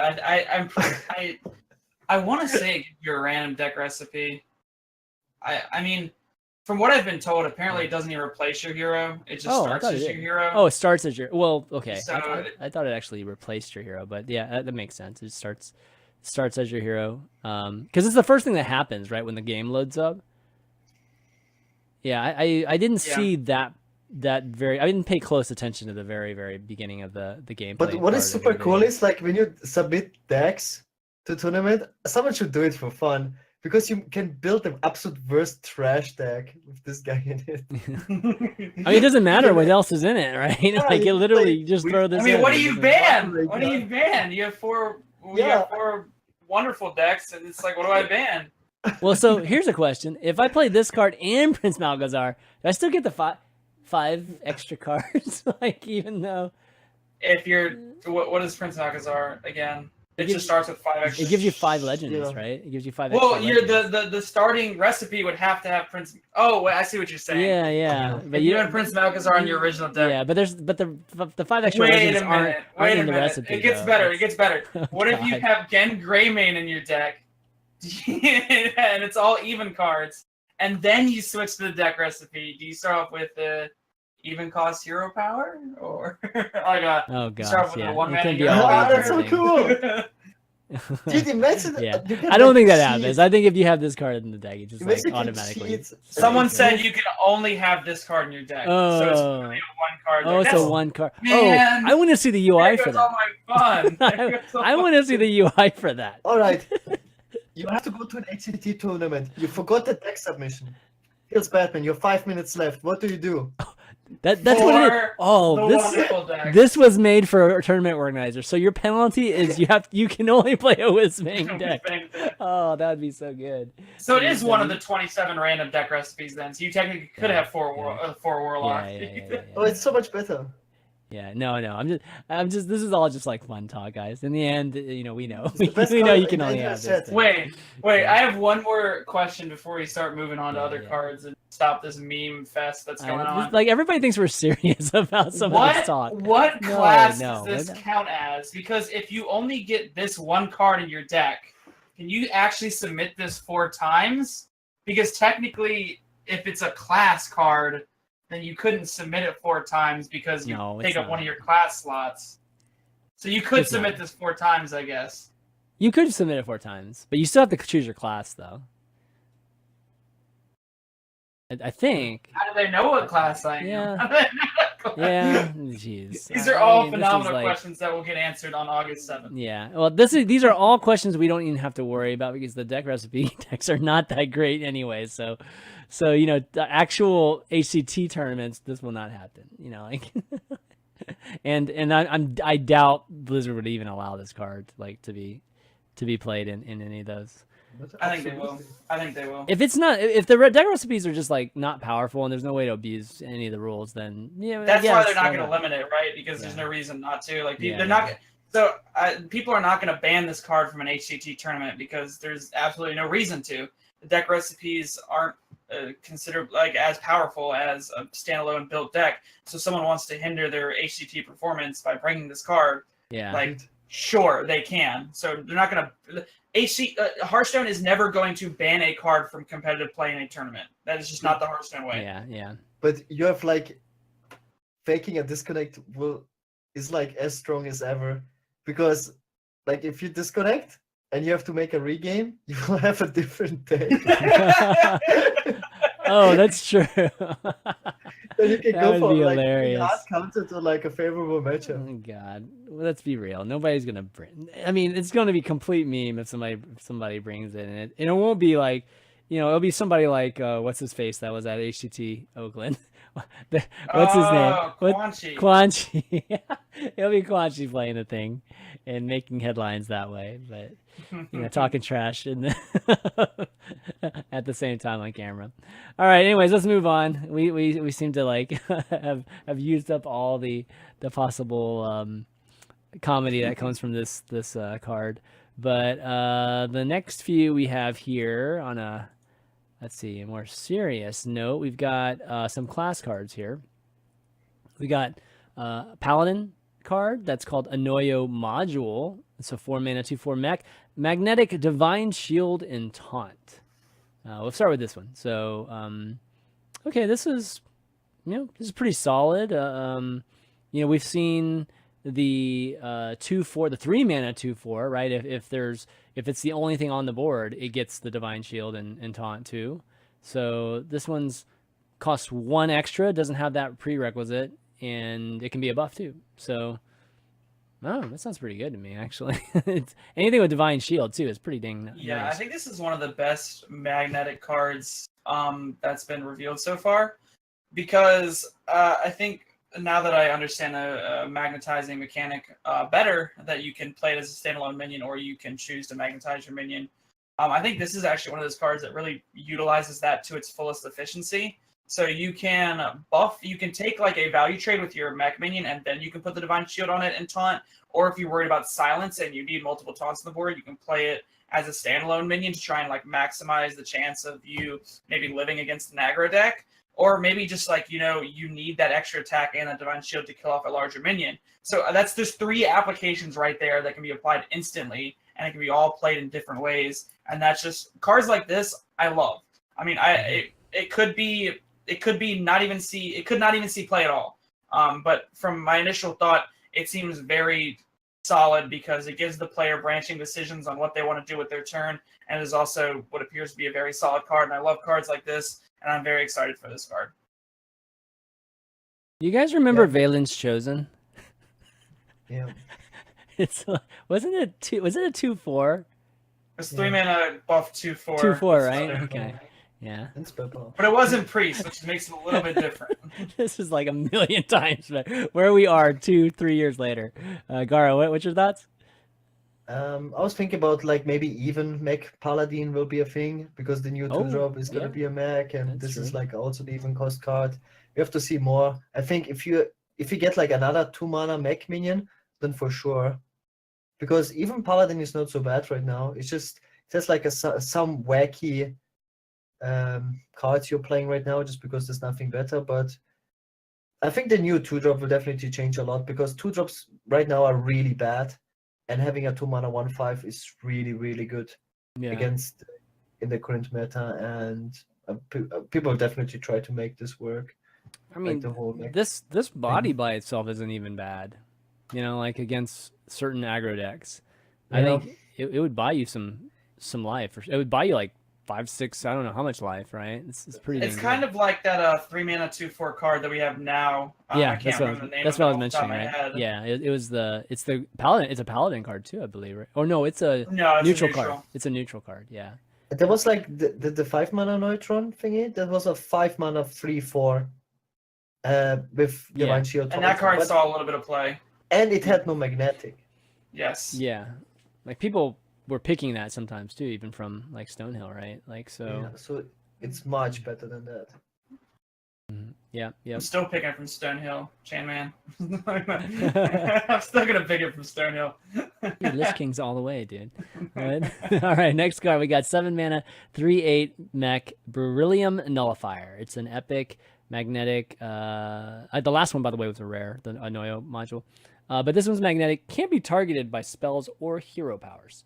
I want to say give you a random deck recipe. I mean, from what I've been told, apparently it doesn't even replace your hero. It just starts as your hero. Oh, it starts as your. Well, okay. So, I thought it actually replaced your hero, but yeah, that makes sense. It starts as your hero, because it's the first thing that happens right when the game loads up. Yeah, I didn't see that very. I didn't pay close attention to the very beginning of the game. But what is super cool is like when you submit decks to tournament, someone should do it for fun because you can build the absolute worst trash deck with this guy in it. I mean, it doesn't matter what else is in it, right? Yeah, like you literally just throw this. I mean, in. what do you ban? Like What do you ban? You have 4. We have 4 wonderful decks, and it's like, what do I ban? Well, so here's a question: if I play this card and Prince Malgazar, do I still get the five extra cards? Like, even though If you're, what is Prince Malgazar again? It just starts with 5 extra. it gives you 5 legends, Yeah. right? It gives you 5. Well, extra you're legends. the starting recipe would have to have Prince. Oh, wait, I see what you're saying. Yeah. But But you had Prince Malgazar on your original deck. Yeah, but the 5 extra Wait legends a aren't minute. Wait a in the minute. recipe. It gets though. better. It's- It gets better. Oh, What if you God. have Gen Greymane in your deck, and it's all even cards, and then you switch to the deck recipe? Do you start off with the even cost hero power, or like a Oh start gosh, with yeah. a 1 It mana can be hero all Ah, over that's so everything. cool. Dude, imagine Yeah. you can I don't make think that cheats. happens. I think if you have this card in the deck, it just like Imagine automatically. cheats. Someone That's said you can only have this card in your deck, so it's Oh. only a 1 card. Oh, it's That's- a 1 card. Man. Oh, I want to see the UI there for goes all that. my fun. There goes all I my want to see the UI for that. All right. You have to go to an HCT tournament. You forgot the deck submission. Here's Batman. You have 5 minutes left. What do? That's what it is. For Oh, the this wonderful deck. this was made for a tournament organizer. So your penalty is you can only play a Whizbang deck. Oh, that would be so good. So it is one of the 27 random deck recipes then. So you technically could Yeah, have 4 warlocks. Yeah. Oh, it's so much better. Yeah, no. I'm just. This is all just like fun talk, guys. In the end, we know. the best We know card you can in only any have this. set. thing. Wait, I have one more question before we start moving on to Yeah, other yeah. cards and stop this meme fest that's going on. Like everybody thinks we're serious about some of this talk. What No, class no, does this we're not. count as? Because if you only get this 1 card in your deck, can you actually submit this 4 times? Because technically, if it's a class card, then you couldn't submit it 4 times because you No, take it's up not. one of your class slots. So you could It's submit not. this 4 times, I guess. You could submit it 4 times, but you still have to choose your class, though. I think. How do they know what class I am? Yeah. How do they know what class- Yeah. Jeez. These are I all mean, this is phenomenal like- questions that will get answered on August 7th. Yeah. Well, these are all questions we don't even have to worry about because the deck recipe decks are not that great anyway. So the actual HCT tournaments, this will not happen. Like, and I doubt Blizzard would even allow this card like to be played in any of those. I think they will. I think they will. If it's not, if the deck recipes are just like not powerful and there's no way to abuse any of the rules, then yeah, That's why they're not why going to limit it, right? Because there's Yeah. no reason not to. Like Yeah, they're not. So people are not going to ban this card from an HCT tournament because there's absolutely no reason to. The deck recipes aren't considered like as powerful as a standalone built deck. So someone wants to hinder their HCT performance by bringing this card. Yeah. Like, sure, they can. So they're not gonna. Hearthstone is never going to ban a card from competitive play in a tournament. That is just not the Hearthstone way. Yeah. But you have like faking a disconnect is like as strong as ever, because like if you disconnect and you have to make a regain, you will have a different day. Oh, that's true. So you can That go would for be like hilarious. hard counter to like a favorable matchup. Oh God, well, let's be real. Nobody's gonna bring. I mean, it's gonna be complete meme if somebody brings it, and it won't be like, it'll be somebody like what's his face that was at HCT Oakland. What's his name? Quan Chi. Quan Chi. It'll be Quan Chi playing the thing and making headlines that way, but talking trash at the same time on camera. All right, anyways, let's move on. We seem to like have used up all the possible comedy that comes from this card. But the next few we have here on a, let's see, a more serious note, we've got some class cards here. We got Paladin card that's called Anoyo Module. It's a 4-mana 2/4 mech. Magnetic Divine Shield and Taunt. We'll start with this one. So, okay, this is pretty solid. We've seen the 2/4, the 3-mana 2/4, right? If it's the only thing on the board, it gets the Divine Shield and Taunt too. So this one's costs 1 extra, doesn't have that prerequisite, and it can be a buff too. So, oh, that sounds pretty good to me, actually. It's, anything with Divine Shield too is pretty dang nice. Yeah, I think this is one of the best magnetic cards that's been revealed so far, because I think now that I understand the magnetizing mechanic better, that you can play it as a standalone minion or you can choose to magnetize your minion. I think this is actually one of those cards that really utilizes that to its fullest efficiency. So you can you can take like a value trade with your mech minion, and then you can put the Divine Shield on it and taunt. Or if you're worried about silence and you need multiple taunts on the board, you can play it as a standalone minion to try and like maximize the chance of you maybe living against an aggro deck. Or maybe just like, you need that extra attack and that Divine Shield to kill off a larger minion. So there's 3 applications right there that can be applied instantly, and it can be all played in different ways. And that's just cards like this I love. I mean, it could not even see play at all. But from my initial thought, it seems very solid because it gives the player branching decisions on what they want to do with their turn, and is also what appears to be a very solid card. And I love cards like this, and I'm very excited for this card. You guys remember Valen's Chosen? Yeah. Wasn't it a 2/4? It's 3-mana buff 2/4. 2/4, right? Okay. Yeah. But it wasn't Priest, which makes it a little bit different. This is like a million times better. Where we are 2-3 years later. Gaara, what's your thoughts? I was thinking about like maybe even mech Paladin will be a thing, because the new 2-drop is going to be a mech, and this is like also the even cost card. We have to see more. I think if you get like another 2-mana mech minion, then for sure. Because even Paladin is not so bad right now. It's just like some wacky cards you're playing right now, just because there's nothing better. But I think the new 2-drop will definitely change a lot, because 2-drops right now are really bad, and having a 2-mana 1/5 is really, really good against in the current meta, and people definitely try to make this work. I mean, like the whole this body by itself isn't even bad, like against certain aggro decks. I think it would buy you some life. It would buy you like 5, 6, I don't know how much life, right? It's pretty. It's kind of like that 3-mana 2/4 card that we have now. Yeah, I can't remember the name that's of what I it was off the top mentioning, of my right? head. Yeah, it's the Paladin. It's a Paladin card too, I believe, right? Or no, it's a neutral card. It's a neutral card. Yeah. There was like the 5-mana neutron thingy. That was a 5-mana 3/4 with Divine Shield. And that card saw a little bit of play. And it had no magnetic. Yes. Yeah, like people were picking that sometimes too, even from like Stonehill, right? Like so. Yeah, so it's much better than that. Yeah. I'm still picking it from Stonehill, Chanman. I'm still gonna pick it from Stonehill. Dude, Lich King's all the way, dude. All right. All right, next card we got 7 mana, 3/8 mech Beryllium Nullifier. It's an epic magnetic. The last one, by the way, was a rare, the Anoyo module. But this one's magnetic, can't be targeted by spells or hero powers.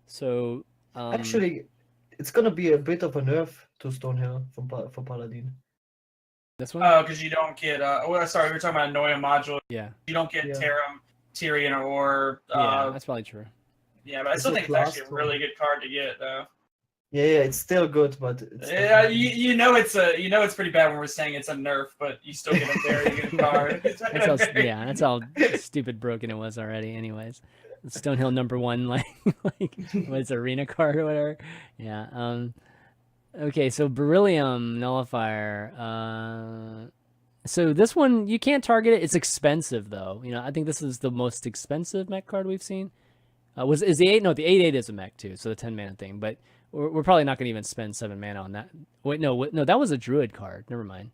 So Actually, it's gonna be a bit of a nerf to Stonehill for Paladin. this one, Oh, because you don't get. Sorry, we were talking about Anoia module. yeah, You don't get Yeah. Tyrion, or. yeah, that's probably true. Yeah, but I It's still a think it's actually a class really good card to get, though. Yeah, it's still good, but it's Yeah, you know it's pretty bad when we're saying it's a nerf, but you still get a very good card. That's how stupid broken it was already. Anyways, Stonehill #1, like what's arena card or whatever. Yeah. Okay, so Beryllium Nullifier. So this one you can't target it. It's expensive though. I think this is the most expensive mech card we've seen. Is the 8? No, the 8/8 is a mech too. So the 10 mana thing, but we're probably not going to even spend 7 mana on that. Wait, no, that was a druid card. Never mind.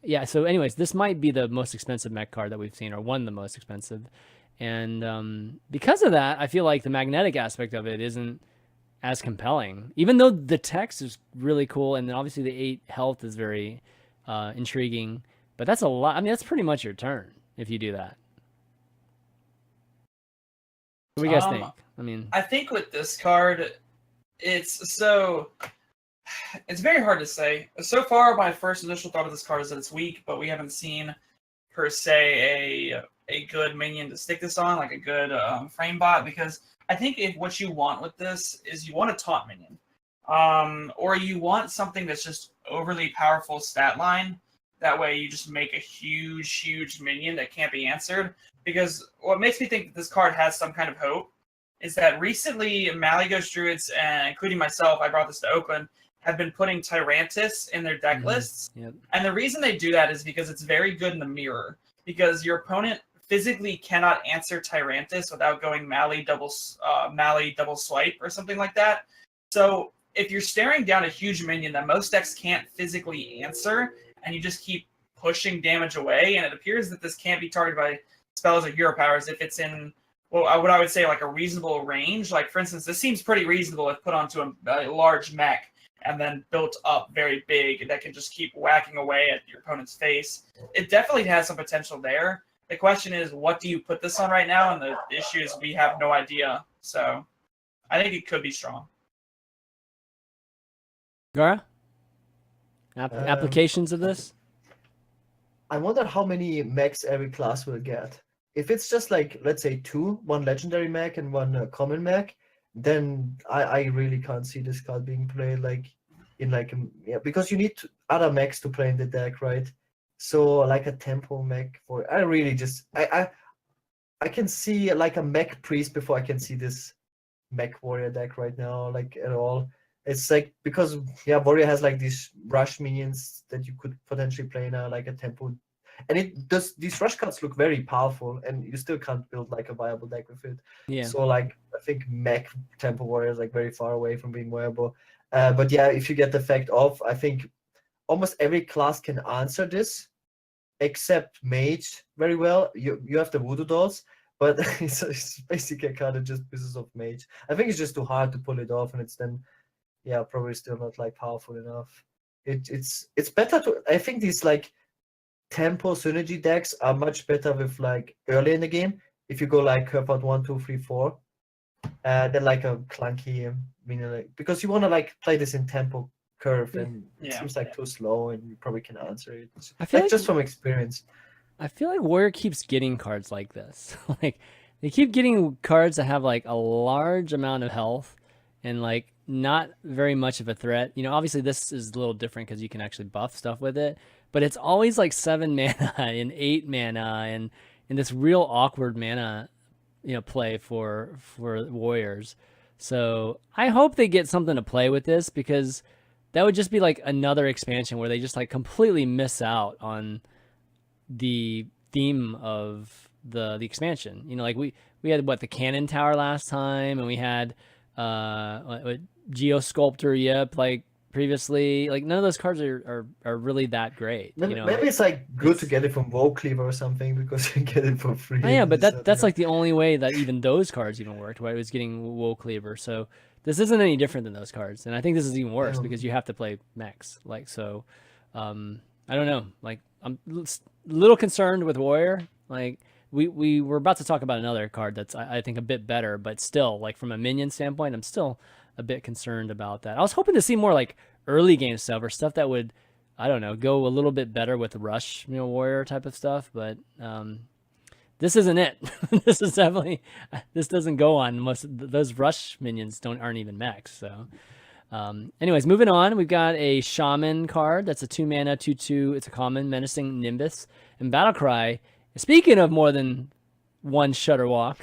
Yeah. So, anyways, this might be the most expensive mech card that we've seen, or one of the most expensive, and because of that, I feel like the magnetic aspect of it isn't as compelling. Even though the text is really cool, and then obviously the 8 health is very intriguing, but that's a lot. I mean, that's pretty much your turn if you do that. What do you guys think? I think with this card, it's very hard to say. So far, my first initial thought of this card is that it's weak, but we haven't seen per se a good minion to stick this on, like a good frame bot. Because I think if what you want with this is you want a taunt minion, or you want something that's just overly powerful stat line. That way, you just make a huge minion that can't be answered. Because what makes me think that this card has some kind of hope is that recently Malygos Druids, including myself, I brought this to Oakland, have been putting Tyrantus in their deck lists. Yep. And the reason they do that is because it's very good in the mirror. Because your opponent physically cannot answer Tyrantus without going Mally double swipe or something like that. So if you're staring down a huge minion that most decks can't physically answer, and you just keep pushing damage away, and it appears that this can't be targeted by spells or hero powers if it's in what I would say like a reasonable range. Like, for instance, this seems pretty reasonable if put onto a large mech and then built up very big that can just keep whacking away at your opponent's face. It definitely has some potential there. The question is, what do you put this on right now? And the issue is we have no idea. So I think it could be strong. Gaara? Applications of this? I wonder how many mechs every class will get. If it's just like, let's say 2, one legendary mech and one common mech, then I really can't see this card being played because you need other mechs to play in the deck, right? So like a tempo mech I can see like a mech priest before I can see this mech warrior deck right now, like at all. It's like, because warrior has like these rush minions that you could potentially play in like a tempo, and these rush cards look very powerful, and you still can't build like a viable deck with it. Yeah. So like I think mech tempo warrior is like very far away from being viable. But yeah, if you get the effect off, I think almost every class can answer this, except mage very well. You have the voodoo dolls, but it's basically a card that just pisses off mage. I think it's just too hard to pull it off, and it's then probably still not like powerful enough. It's better to, I think these like tempo synergy decks are much better with like early in the game. If you go like curve out 1, 2, 3, 4, then like a clunky, because you want to like play this in tempo curve, and it seems like too slow, and you probably can answer it. I feel like just from experience. I feel like Warrior keeps getting cards like this. Like they keep getting cards that have like a large amount of health and like not very much of a threat. Obviously this is a little different because you can actually buff stuff with it, but it's always like 7 mana and 8 mana and this real awkward mana, play for Warriors. So I hope they get something to play with this, because that would just be like another expansion where they just like completely miss out on the theme of the expansion. Like we had the Cannon Tower last time, and we had Geosculptor. Yep, like previously. Like none of those cards are really that great. Maybe, You know, maybe it's like good to it's- get it from Woe Cleaver or something because you get it for free. Oh, yeah, but So, that's like the only way that even those cards even worked, right? It was getting Woe Cleaver. So this isn't any different than those cards, and I think this is even worse Yeah. because you have to play mechs. Like so, I don't know. Like I'm a little concerned with Warrior. Like we were about to talk about another card that's I think a bit better, but still like from a minion standpoint, I'm still a bit concerned about that. I was hoping to see more like early game stuff or stuff that would, I don't know, go a little bit better with Rush, Warrior type of stuff, but this isn't it. This is definitely, this doesn't go on most those Rush minions aren't even mechs. So anyways, moving on, we've got a Shaman card. That's a 2-mana 2/2. It's a common, menacing Nimbus and Battlecry. Speaking of more than one Shutterwalk,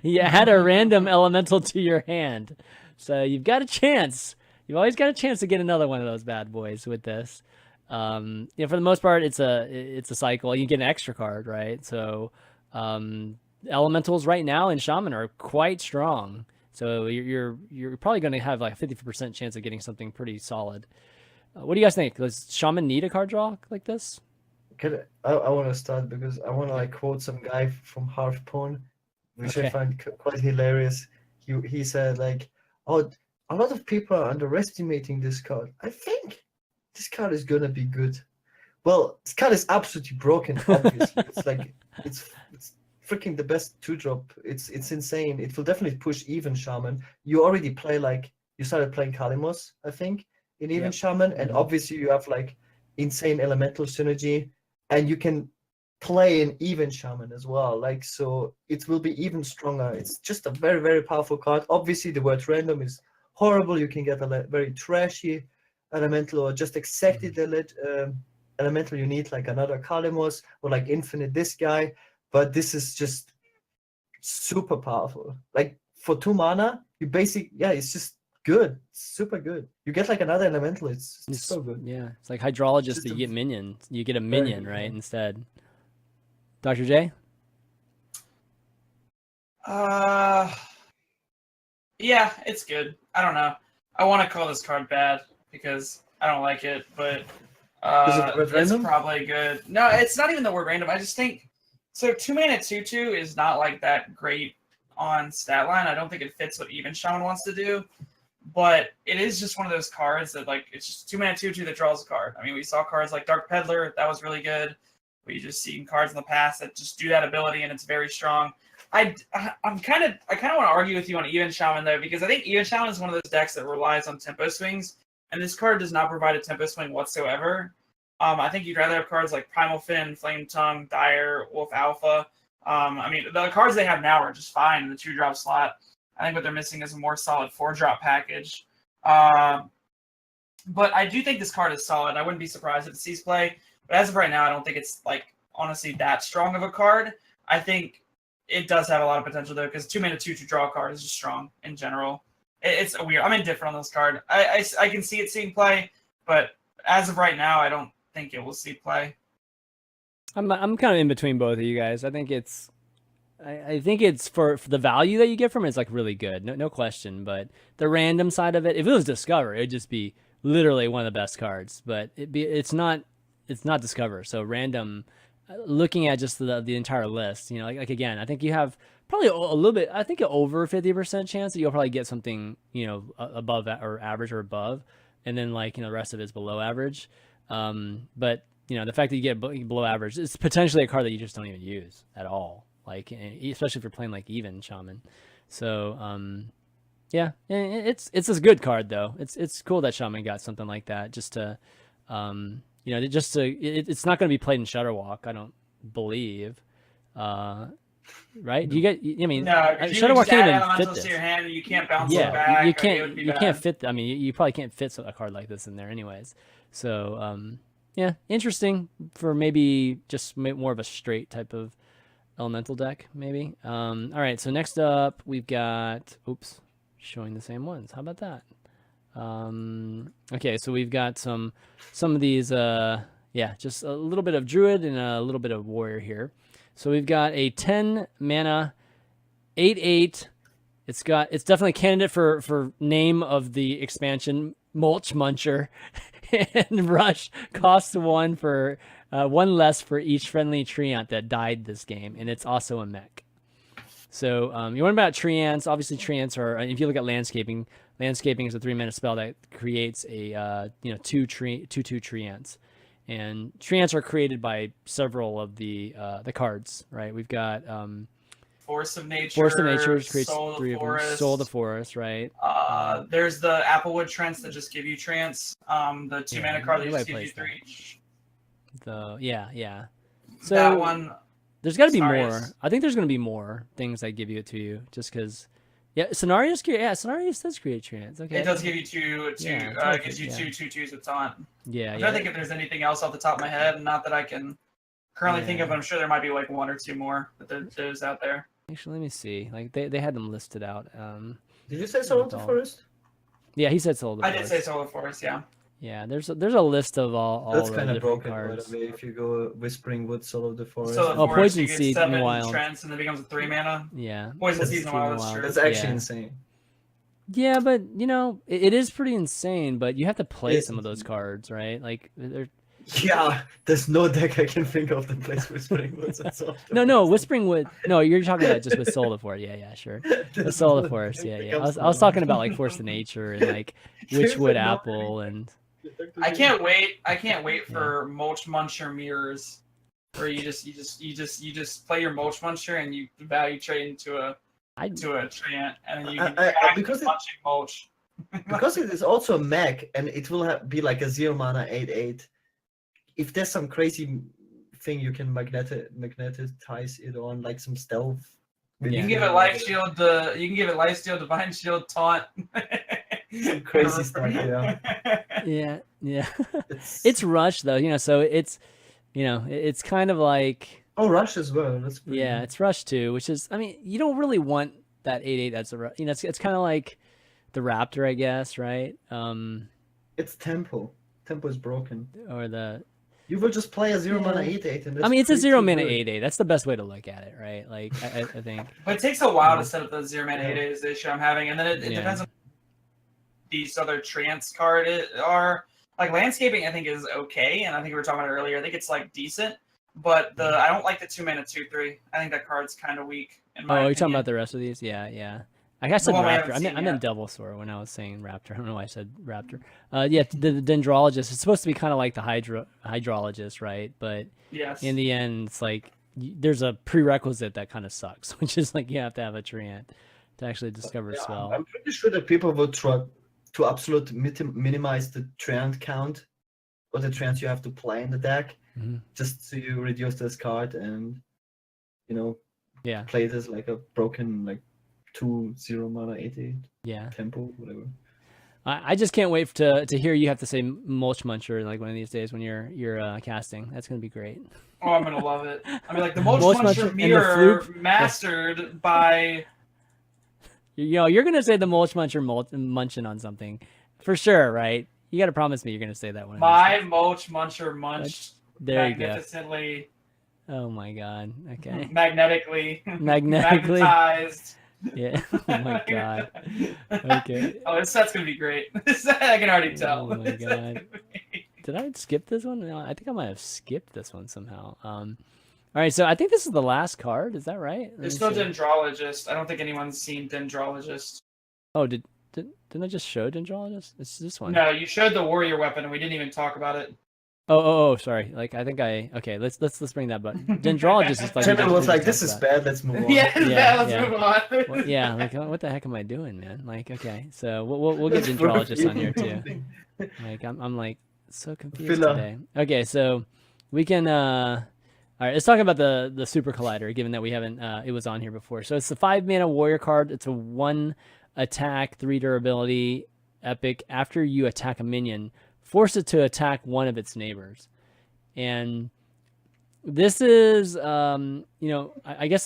you add a random elemental to your hand, so you've got a chance. You've always got a chance to get another one of those bad boys with this. For the most part, it's a cycle. You get an extra card, right? So elementals right now in Shaman are quite strong. So you're probably going to have like a 50% chance of getting something pretty solid. What do you guys think? Does Shaman need a card draw like this? I want to start because I want to like quote some guy from Hearthstone, which I find quite hilarious. He said like, "Oh, a lot of people are underestimating this card. I think this card is gonna be good." Well, this card is absolutely broken. Obviously, it's freaking the best 2-drop. It's insane. It will definitely push even Shaman. You already you started playing Kalimos, I think, in even Shaman, and obviously you have like insane elemental synergy. And you can play an even Shaman as well. Like, so it will be even stronger. It's just a very, very powerful card. Obviously, the word random is horrible. You can get a very trashy elemental or just exactly the elemental you need, like another Kalimos or like infinite this guy. But this is just super powerful. Like, for 2 mana, it's just good. It's super good. You get like another elemental. It's so good. Yeah, it's like hydrologist. You get minion. You get a minion, right? Instead. Dr. J. Yeah, it's good. I don't know. I want to call this card bad because I don't like it, but it's probably good. No, it's not even the word random. I just think so. 2-mana 2/2 is not like that great on stat line. I don't think it fits what even Shaman wants to do. But it is just one of those cards that, like, it's just 2-mana 2/2 that draws a card. I mean, we saw cards like Dark Peddler. That was really good. We just seen cards in the past that just do that ability, and it's very strong. I kind of want to argue with you on Even Shaman, though, because I think Even Shaman is one of those decks that relies on tempo swings, and this card does not provide a tempo swing whatsoever. I think you'd rather have cards like Primal Fin, Flame Tongue, Dire, Wolf Alpha. I mean, the cards they have now are just fine in the 2-drop slot. I think what they're missing is a more solid 4-drop package. But I do think this card is solid. I wouldn't be surprised if it sees play. But as of right now, I don't think it's, like, honestly that strong of a card. I think it does have a lot of potential, though, because 2-mana 2 to draw a card is just strong in general. It's weird. I'm indifferent on this card. I can see it seeing play, but as of right now, I don't think it will see play. I'm kind of in between both of you guys. I think it's for the value that you get from it is like really good, no question. But the random side of it, if it was Discover, it'd just be literally one of the best cards. But it's not Discover. So random, looking at just the entire list, like again, I think you have probably a little bit. I think over 50% chance that you'll probably get something above or average or above, and then the rest of it is below average. But the fact that you get below average is potentially a card that you just don't even use at all. Like, especially if you're playing like even Shaman. So, yeah, it's a good card though. It's cool that Shaman got something like that just to, it's not going to be played in Shutterwalk, I don't believe. Right? Do you get? I mean, no, Shutterwalk can't even fit this. To your hand and you can't bounce it Yeah, back. you can't fit. I mean, you probably can't fit a card like this in there, anyways. So, yeah, interesting for maybe just more of a straight type of elemental deck, maybe. All right, so next up we've got showing the same ones. How about that? Okay, so we've got some of these just a little bit of druid and a little bit of warrior here. So we've got a 10 mana 8/8. It's definitely a candidate for name of the expansion, Mulch Muncher, and Rush costs one less for each friendly treant that died this game, and it's also a mech. So you want about treants? Obviously, treants are. If you look at landscaping, landscaping is a 3-mana spell that creates a 2/2 treants, and treants are created by several of the cards. Right? We've got Force of Nature. Force of Nature creates Soul of 3 of them. Forest. Soul of the Forest, right? There's the Applewood Trents that just give you trance. The 2-mana card that just gives you 3 each. Yeah. So that one. There's got to be Scenarios. more. I think there's going to be more things that give it to you, just because. Yeah, scenarios create. Yeah, scenarios does create trance. Okay. It does give you two. Yeah, gives you yeah. two 2/2s with taunt. Yeah, I'm yeah. trying to think if there's anything else off the top of my head. Not that I can currently think of. But I'm sure there might be like 1 or 2 more that there's out there. Actually, let me see. Like they had them listed out. Did you say Soul of the Forest? Yeah, he said Soul of the I Forest. did say Solar Forest. Yeah. Yeah, there's a list of all That's the kind of different broken, cards. by the way. If you go Whispering Wood, Soul of the Forest. So the Oh, Forest, Poison you get Seed 7 Wild. Trents and it becomes a 3-mana. Yeah. Poison Seed and Wild. That's Wild. true. That's actually Yeah. insane. Yeah, but it is pretty insane. But you have to play It's some of those cards, right? Like they're. Yeah, there's no deck I can think of that plays Whispering Woods and Soul of the No, Forest. Whispering Wood. No, you're talking about just with Soul of the Forest. Yeah, sure. The There's Soul of no the Forest. deck Yeah, that yeah. I comes was to talking mind. about like Force of Nature and like There's Witchwood no Apple and. I can't wait for Mulch Muncher mirrors, where you just play your Mulch Muncher and you value trade into a treant, and then you can because it- munching mulch. Because it is also a mech and it will be like a 0-mana 8/8. If there's some crazy thing you can magnetize it on, like some stealth. You Yeah. can give it life shield. You can give it life steal, divine shield, taunt. Some crazy stuff, yeah. Yeah. It's Rush though, so it's kind of like Oh, Rush as well. That's pretty yeah, good. it's Rush too, which is you don't really want that 8/8 as a it's kind of like the Raptor, I guess, right? It's Tempo. Tempo is broken. Or the You will just play a 0-mana 8/8 and I mean, it's a 0-mana good. 8/8. That's the best way to look at it, right? Like I think. But it takes a while to set up those 0-mana 8/8 is the issue I'm having, and then it Yeah. depends on these other trance card are. Like landscaping, I think is okay, and I think we were talking about it earlier. I think it's like decent, but I don't like the 2-mana 2/3. I think that card's kind of weak. In my Oh, you're talking opinion. about the rest of these? Yeah. I guess I said The one we Raptor. haven't I seen meant yet. Devilsaur when I was saying Raptor. I don't know why I said Raptor. Yeah, the Dendrologist. It's supposed to be kind of like the Hydrologist, right? But Yes. in the end, it's like there's a prerequisite that kind of sucks, which is like you have to have a treant to actually discover a spell. I'm pretty sure that people would try to absolutely minimize the treant count or the treants you have to play in the deck, Mhm. just so you reduce this card and Yeah, play this like a broken like 2 0-mana 8/8 yeah. tempo, whatever. I just can't wait to hear you have to say Mulch Muncher like one of these days when you're casting. That's gonna be great. Oh, I'm gonna love it. I mean, like the Mulch Mulch Muncher Muncher and the mirror Fluke. mastered by. You're gonna say the Mulch Muncher munching on something, for sure, right? You got to promise me you're gonna say that one. My Mulch Muncher munched There you go. magnificently, Oh my god. Okay. magnetically, Magnetically. magnetized. Yeah. Oh my god. Okay. Oh, this set's gonna be great. I can already tell. Oh my god. Did I skip this one? No, I think I might have skipped this one somehow. All right, so I think this is the last card. Is that right? Let There's me no see. Dendrologist. I don't think anyone's seen Dendrologist. Oh, didn't I just show Dendrologist? It's this one. No, you showed the warrior weapon, and we didn't even talk about it. Oh, sorry. Like I think okay. Let's bring that button. Dendrologist is like. Champion was like, this "This is bad. Let's move on." Yeah, let's yeah. move on. Well, yeah, like what the heck am I doing, man? Like, okay, so we'll get That's Dendrologist on here perfect. too. Like I'm like so confused Filler. today. Okay, so we can all right, let's talk about the Super Collider, given that we haven't it was on here before. So it's the 5-mana warrior card. It's a 1 attack, 3 durability epic. After you attack a minion, force it to attack one of its neighbors. And this is I guess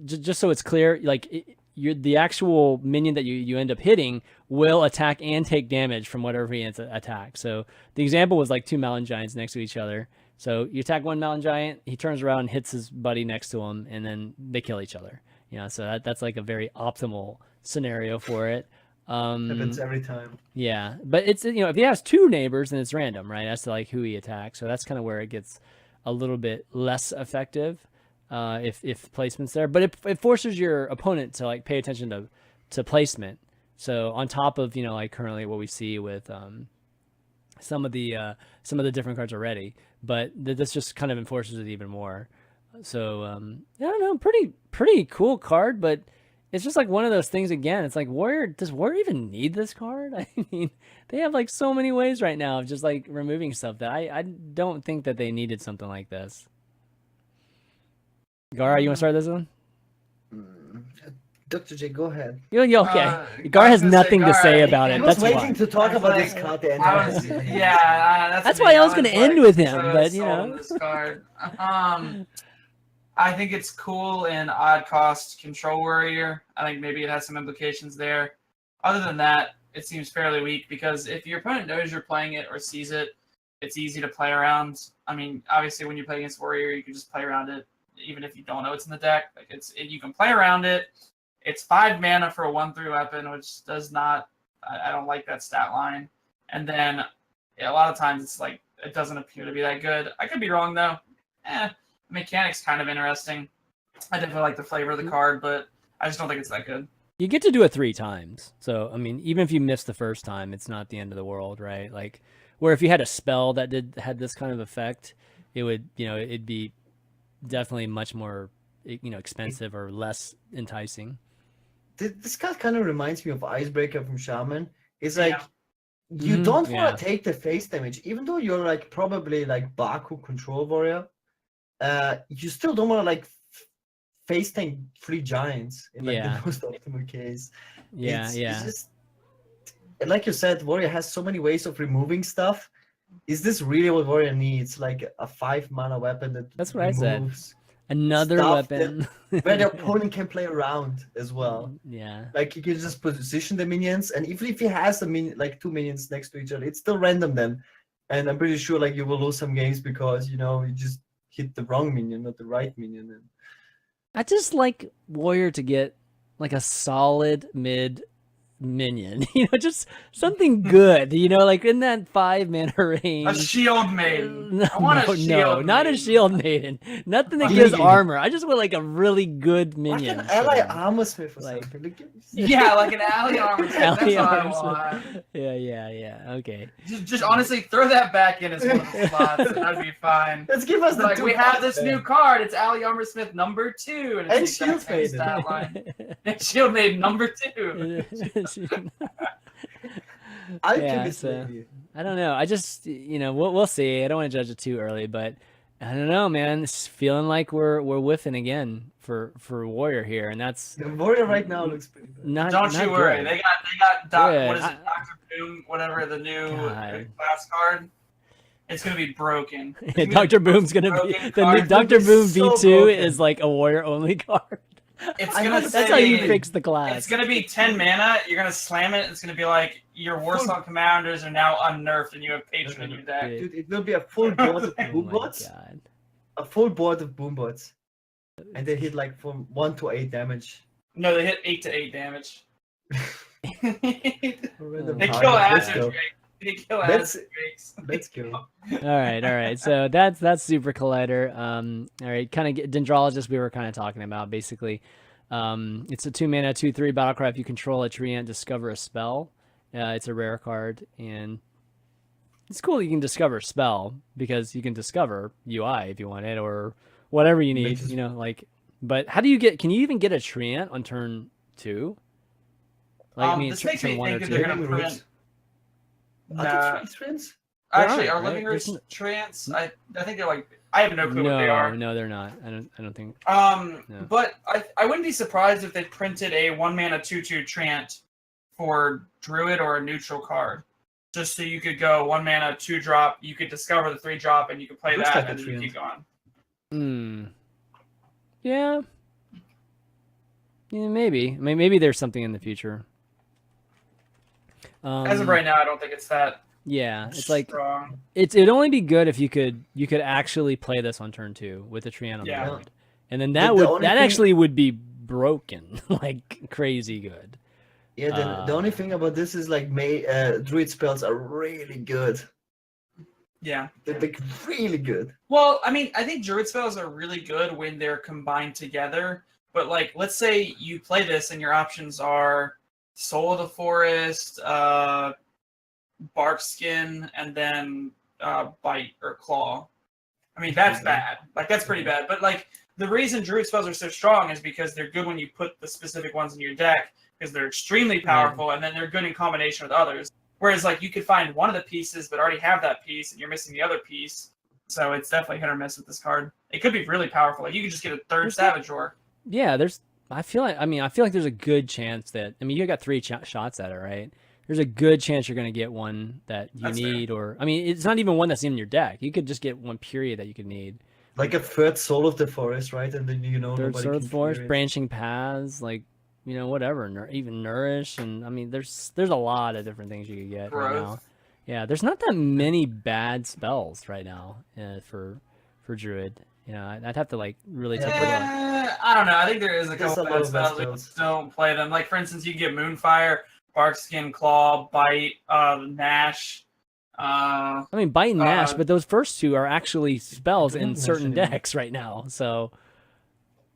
just so it's clear, like the actual minion that you end up hitting will attack and take damage from whatever he attacks. So the example was like 2 Mountain Giants next to each other. So you attack one Mountain Giant, he turns around and hits his buddy next to him, and then they kill each other. So that's like a very optimal scenario for it. Happens every time. Yeah, but it's, you know, if he has 2 neighbors, then it's random, right? As to like who he attacks. So that's kind of where it gets a little bit less effective if placement's there. But it forces your opponent to like pay attention to placement. So on top of, you know, like currently what we see with some of the different cards already, but this just kind of enforces it even more. So I don't know, pretty cool card, but it's just like one of those things again. It's like does Warrior even need this card? I mean, they have like so many ways right now of just like removing stuff that I don't think that they needed something like this. Gaara, you want to start this one? Dr. J, go ahead. Okay. Gaara has nothing to say about it. I was That's waiting why. to talk about this card. That's why I was going to end with him, but you know. This card. I think it's cool in odd cost control warrior. I think maybe it has some implications there. Other than that, it seems fairly weak because if your opponent knows you're playing it or sees it, it's easy to play around. I mean, obviously when you play against warrior, you can just play around it, even if you don't know it's in the deck. Like you can play around it. It's 5 mana for a 1/3 weapon, which does not. I don't like that stat line. And then a lot of times it's like it doesn't appear to be that good. I could be wrong though. Mechanic's kind of interesting. I definitely like the flavor of the card, but I just don't think it's that good. You get to do it 3 times. So, I mean, even if you miss the first time, it's not the end of the world, right? Like, where if you had a spell that had this kind of effect, it would, you know, it'd be definitely much more, you know, expensive or less enticing. This card kind of reminds me of Icebreaker from Shaman. It's like, you don't want to take the face damage, even though you're like probably like Baku control warrior. You still don't want to like face tank 3 giants in like the most optimal case. It's just, like you said, warrior has so many ways of removing stuff. Is this really what warrior needs? Like a 5 mana weapon that's what I said. Another weapon where the opponent can play around as well. Yeah, like you can just position the minions, and even if he has like 2 minions next to each other, it's still random then. And I'm pretty sure like you will lose some games because, you know, you just hit the wrong minion, not the right minion. And I just like warrior to get like a solid mid minion, you know, just something good, you know, like in that 5 mana range. A shield maiden. No, I want a shield maiden. Not a shield maiden. Nothing that gives armor. I just want like a really good minion. Like an ally armor smith or something. Yeah, like an ally armor smith. That's what I want. Yeah. Okay. Just honestly throw that back in as one of the slots. That'd be fine. Let's give us the like we have this new card. It's ally armor smith number 2, and shield maiden. And shield maiden number 2. I don't know. I just, you know, we'll see. I don't want to judge it too early, but I don't know, man. It's feeling like we're whiffing again for warrior here, and that's the warrior right now looks pretty good. Don't you worry. They got what is it, Dr. Boom, whatever the new class card. It's gonna be broken. Dr. Boom's gonna be the new Dr. Boom V2 is like a warrior only card. It's gonna that's how you fix the class. It's gonna be 10 mana. You're gonna slam it. It's gonna be like your Warsaw commanders are now unnerfed, and you have patron in your deck. Dude, it will be a full board of boombots. A full board of boombots, and they hit like from 1 to 8 damage. No, they hit 8 to 8 damage. They kill acid. Let's go. All right. So that's Super Collider. All right, kind of Dendrologist we were kind of talking about. Basically, it's a 2 mana 2/3 battle cry. If you control a treant, discover a spell. It's a rare card, and it's cool that you can discover a spell because you can discover UI if you want it or whatever you need. You know, like. But how do you get? Can you even get a treant on turn 2? Like, I mean, this makes me 1 or think 2. that they're gonna print. Treants? Actually, are living roots treants? I think they're like. I have no clue what they are. No, they're not. I don't think. No. But I wouldn't be surprised if they printed a 1 mana 2/2 treant for druid or a neutral card, just so you could go 1 mana 2-drop. You could discover the 3-drop, and you could play that, and then you keep going. Yeah. Yeah, maybe. I mean, maybe there's something in the future. As of right now, I don't think it's that. Yeah, it's strong. Like it'd only be good if you could actually play this on turn 2 with a treant on the board, and then that actually would be broken like crazy good. Yeah, the only thing about this is like druid spells are really good. Yeah. They're like really good. Well, I mean, I think druid spells are really good when they're combined together. But like, let's say you play this and your options are Soul of the Forest, Bark Skin, and then Bite or Claw. I mean, that's bad. Like, that's pretty bad. But like, the reason druid spells are so strong is because they're good when you put the specific ones in your deck, because they're extremely powerful, and then they're good in combination with others. Whereas, like, you could find one of the pieces but already have that piece, and you're missing the other piece. So it's definitely hit or miss with this card. It could be really powerful. Like, you could just get a third Savage Roar. Yeah, I feel like there's a good chance that, I mean, you got 3 shots at it, right? There's a good chance you're going to get one that you That's need, fair. or, I mean, it's not even one that's in your deck. You could just get one period that you could need. Like a third Soul of the Forest, right? And then Third nobody Sword can Force, clear it. Branching Paths, like, whatever, even Nourish, and I mean, there's a lot of different things you could get right now. Growth. Yeah, there's not that many bad spells right now for Druid. I'd have to like really take a look. I don't know. I think there is a There's couple a lot bad of bad spells. We spells. just don't play them. Like, for instance, you get Moonfire, Barkskin, Claw, Bite, Nash. I mean, Bite and Nash, but those first 2 are actually spells in Nash certain anymore. decks right now. So,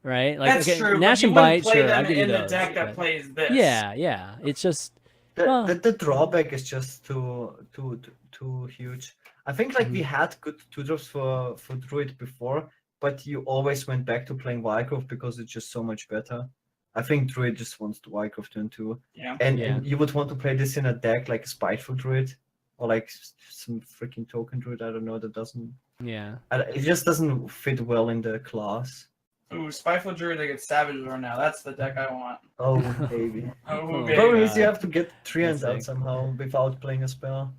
right? Like, That's okay, true. Nash but you and wouldn't Bite, play sure, them I'll give you in the those. deck that but- plays this. Yeah. It's just well- The drawback is just too huge. I think like we had good 2-drops for Druid before, but you always went back to playing Wildcraft because it's just so much better. I think Druid just wants to Wildcraft turn 2. Yeah. And you would want to play this in a deck like a Spiteful Druid or like some freaking Token Druid. I don't know, that doesn't. Yeah. It just doesn't fit well in the class. Ooh, Spiteful Druid, they get Savage Roar now. That's the deck I want. Oh, baby. Oh, Oh, baby. Problem is you God. have to get 3 hands That's out sick. somehow without playing a spell.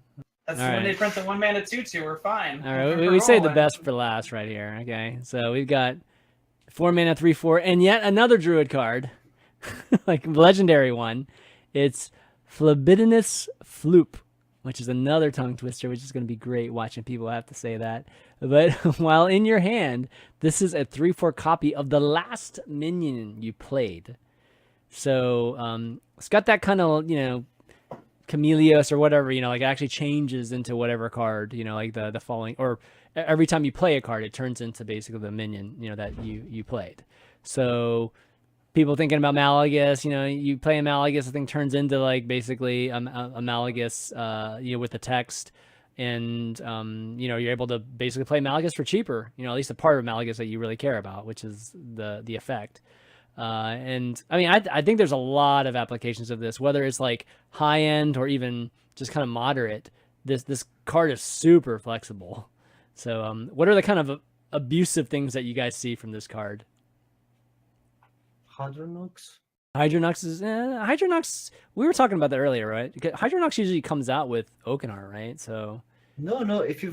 That's All when they right. print the 1-mana 2/2. We're fine. All right, We're we saved the rolling. best for last right here. Okay, so we've got 4 mana, 3/4, and yet another Druid card, like legendary one. It's Phlebidinous Floop, which is another tongue twister, which is going to be great watching people have to say that. But while in your hand, this is a 3/4 copy of the last minion you played. So it's got that kind of Chameleos or whatever, like it actually changes into whatever card, like the following, or every time you play a card, it turns into basically the minion, that you played. So people thinking about Malagus, you play a Malagus, the thing turns into like basically a Malagus, with the text, and you're able to basically play Malagus for cheaper, at least a part of Malagus that you really care about, which is the effect. And I mean, I think there's a lot of applications of this, whether it's like high end or even just kind of moderate. This card is super flexible. So, what are the kind of abusive things that you guys see from this card? Hadronox? Hydronox. We were talking about that earlier, right? Hydronox usually comes out with Oakenar, right? So No. If you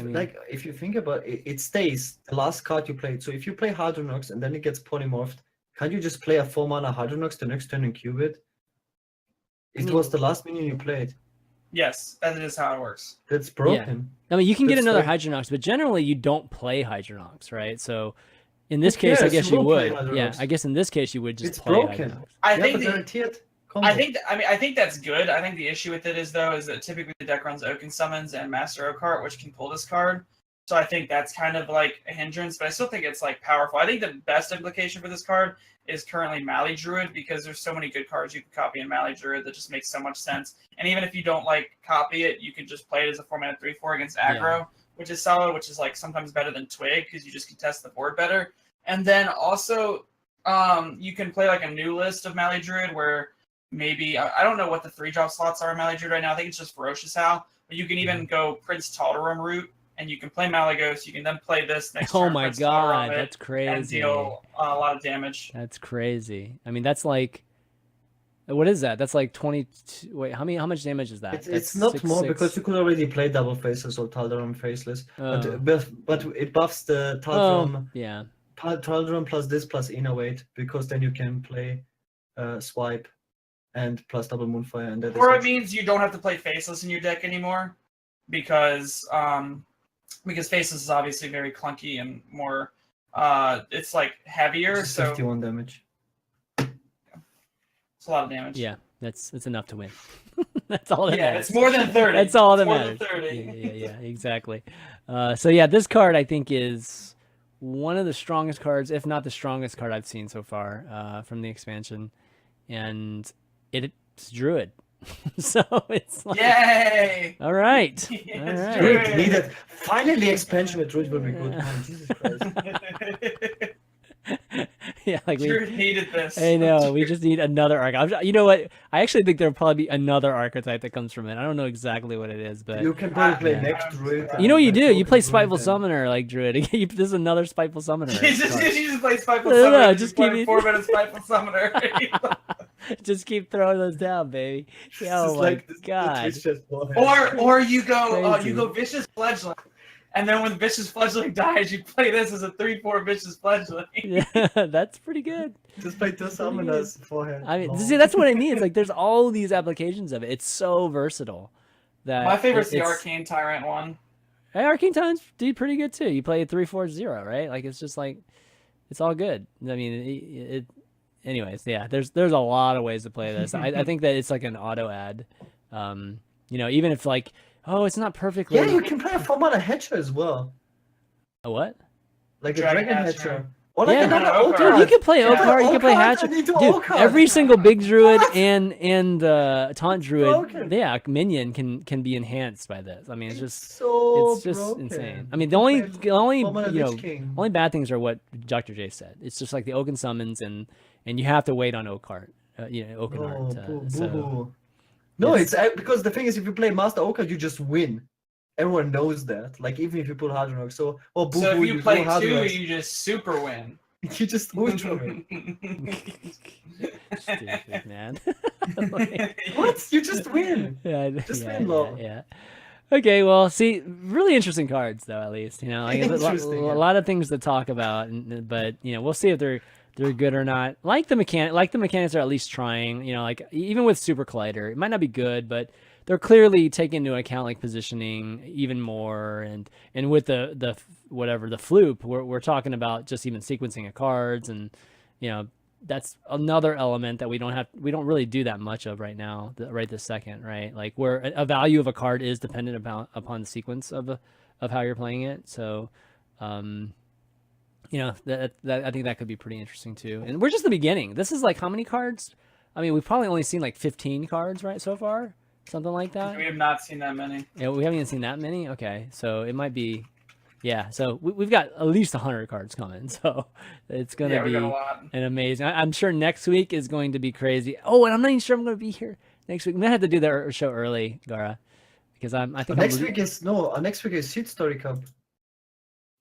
if you think about it, it stays the last card you played. So if you play Hadronox and then it gets polymorphed, can't you just play a 4-mana Hadronox the next turn and cube it? It was the last minion you played. Yes, that is how it works. That's broken. I mean, you can get That's another like- Hydronox, but generally you don't play Hydronox, right? So in this Who case, I cares? guess You you will play would. Yeah, Hydronox. I guess in this case you would just It's play broken. Hydronox. I You think have a the, guaranteed combo. I think that's good. I think the issue with it is that typically the deck runs Oaken Summons and Master Oakheart, which can pull this card. So I think that's kind of like a hindrance, but I still think it's like powerful. I think the best implication for this card is currently Mali Druid, because there's so many good cards you can copy in Mali Druid that just makes so much sense. And even if you don't like copy it, you can just play it as a 4-mana 3/4 against aggro, which is solid, which is like sometimes better than Twig because you just contest the board better. And then also you can play like a new list of Mali Druid where maybe I don't know what the 3-drop slots are in Mali Druid right now. I think it's just Ferocious Howl, but you can even go Prince Taldarum route, and you can play Malagos. You can then play this next turn. Oh my Prince god, Taldarum it, that's crazy. and deal a lot of damage. That's crazy. I mean, that's like, what is that? That's like 20. Wait, how much damage is that? It's That's not 6, more 6. because you could already play double faces or Taldarum faceless. Oh. But it buffs the Oh, Taldarum, yeah. Taldarum plus this plus Innovate, because then you can play Swipe and plus double Moonfire, and that Or is it means you don't have to play Faceless in your deck anymore, because Faceless is obviously very clunky and more. It's like heavier, it's so 51 damage. it's a lot of damage. Yeah, That's enough to win. That's all that Yeah, matters. it's more than 30. That's all that It's more matters. than 30. Yeah, exactly. So yeah, this card I think is one of the strongest cards, if not the strongest card I've seen so far from the expansion, and it's Druid. So it's like, Yay! all right. Yes, All right. Druid. Druid needed. Finally, expansion with Druid will be good. Man, Jesus Christ. Yeah, like Druid needed this. I know. We just need another archetype. You know what? I actually think there'll probably be another archetype that comes from it. I don't know exactly what it is, but You can probably play Yeah. next Druid. you know what you and do? You Token play Druid Spiteful and- Summoner like Druid. This is another Spiteful Summoner. You card. just play Spiteful No, Summoner. no, Just just play keep it- 4 minutes Spiteful Summoner. Just keep throwing those down, baby. This Oh is my like the god. Twitch chat beforehand. or you go Crazy. Vicious Fledgling, and then when Vicious Fledgling dies, you play this as a 3/4 Vicious Fledgling. Yeah, that's pretty good. Just play two summoners beforehand. I mean, Lol. see, that's what I mean. It's like there's all these applications of it. It's so versatile. That My favorite's the it's- Arcane Tyrant one. Hey, Arcane Times do pretty good too. You play a 3/4/0, right? Like it's just like it's all good. I mean, it anyways, yeah. There's a lot of ways to play this. I think that it's like an auto ad. Even if like, oh, it's not perfectly. Yeah, you can play a 4-mana Hatcher as well. A what? Like a Dragon Dragon Hatcher. Hatcher. Or like Yeah. another No, Oak Okar. You can play Yeah, Okar, you can play Okar, Hatcher. I need to Dude, Okar. every single big druid and taunt druid, Broken. yeah, minion can be enhanced by this. I mean, it's just so it's just broken. insane. I mean, the only 4-mana you know Lich King. only bad things are what Dr. J said. It's just like the Oaken summons and you have to wait on Oakheart. Oaken Oh, Heart. boo, So boo. No, it's because the thing is, if you play Master Oakheart, you just win. Everyone knows that. Like even if you pull Hard Rock, so boo So if boo, you play pull Hard 2, Rock, you just super win. you just ultra win. stupid, man. What? You just win. Yeah, Just yeah, win, Lo. yeah. Okay, well, see, really interesting cards though. At least like a Interesting, yeah. lot of things to talk about, but we'll see if they're good or not. Like the mechanics are at least trying. Like even with Super Collider, it might not be good, but they're clearly taking into account like positioning even more, and with the whatever the floop, we're talking about just even sequencing of cards, and that's another element that we don't really do that much of right now, right this second, right? Like where a value of a card is dependent upon the sequence of how you're playing it. So, that I think that could be pretty interesting too. And we're just the beginning. This is like how many cards? I mean, we've probably only seen like 15 cards, right, so far, something like that. We have not seen that many. Yeah, we haven't even seen that many. Okay, so it might be. Yeah, so we've got at least 100 cards coming, so it's gonna We be got a lot. an amazing. I'm sure next week is going to be crazy. Oh, and I'm not even sure I'm going to be here next week. We might have to do the show early, Gaara, because I think Next week is Seed Story Cup.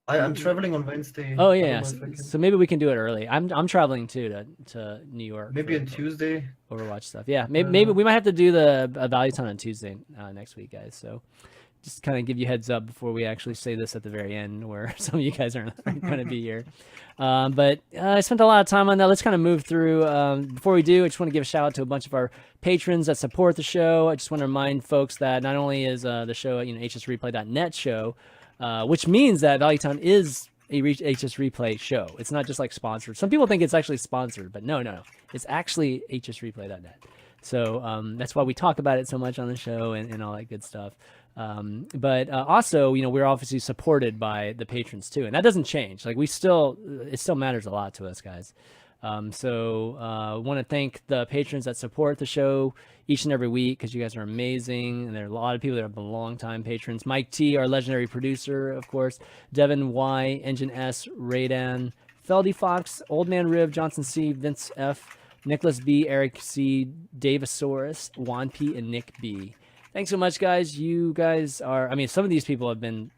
I'm traveling on Wednesday. Oh I don't yeah, know if I can- so maybe we can do it early. I'm traveling too to New York. maybe for on Tuesday. Overwatch stuff. Yeah, maybe we might have to do the Valueton on Tuesday next week, guys. So just kind of give you heads up before we actually say this at the very end, where some of you guys aren't going to be here. But I spent a lot of time on that. Let's kind of move through. Before we do, I just want to give a shout out to a bunch of our patrons that support the show. I just want to remind folks that not only is the show at hsreplay.net show, which means that Valueton is a HS Replay show. It's not just like sponsored. Some people think it's actually sponsored, but no. It's actually hsreplay.net. So that's why we talk about it so much on the show and all that good stuff. But also, we're obviously supported by the patrons too, and that doesn't change. Like it still matters a lot to us, guys. So want to thank the patrons that support the show each and every week, because you guys are amazing, and there are a lot of people that have been long-time patrons. Mike T, our legendary producer, of course, Devin Y, Engine S, Raydan, Feldy Fox, Old Man Rib, Johnson C, Vince F, Nicholas B, Eric C, Davasaurus, Juan P, and Nick B. Thanks so much, guys. You guys are, I mean, some of these people have been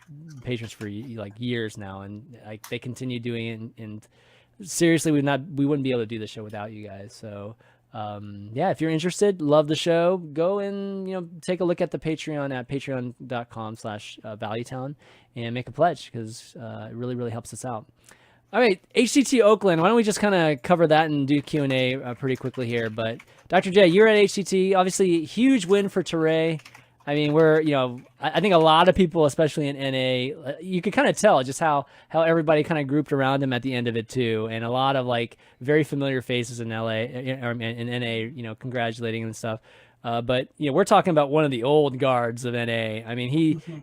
patrons for like years now, and like they continue doing it, and seriously, we wouldn't be able to do the show without you guys. So yeah, if you're interested, love the show, go and take a look at the Patreon at patreon.com/Valuetown and make a pledge, because it really helps us out. All right, HCT Oakland, why don't we just kind of cover that and do Q&A pretty quickly here. But Dr. J, you're at HCT, obviously huge win for Tarei. I mean, we're, I think a lot of people, especially in NA, you could kind of tell just how everybody kind of grouped around him at the end of it too, and a lot of like very familiar faces in LA or in NA, congratulating and stuff. But we're talking about one of the old guards of NA. I mean,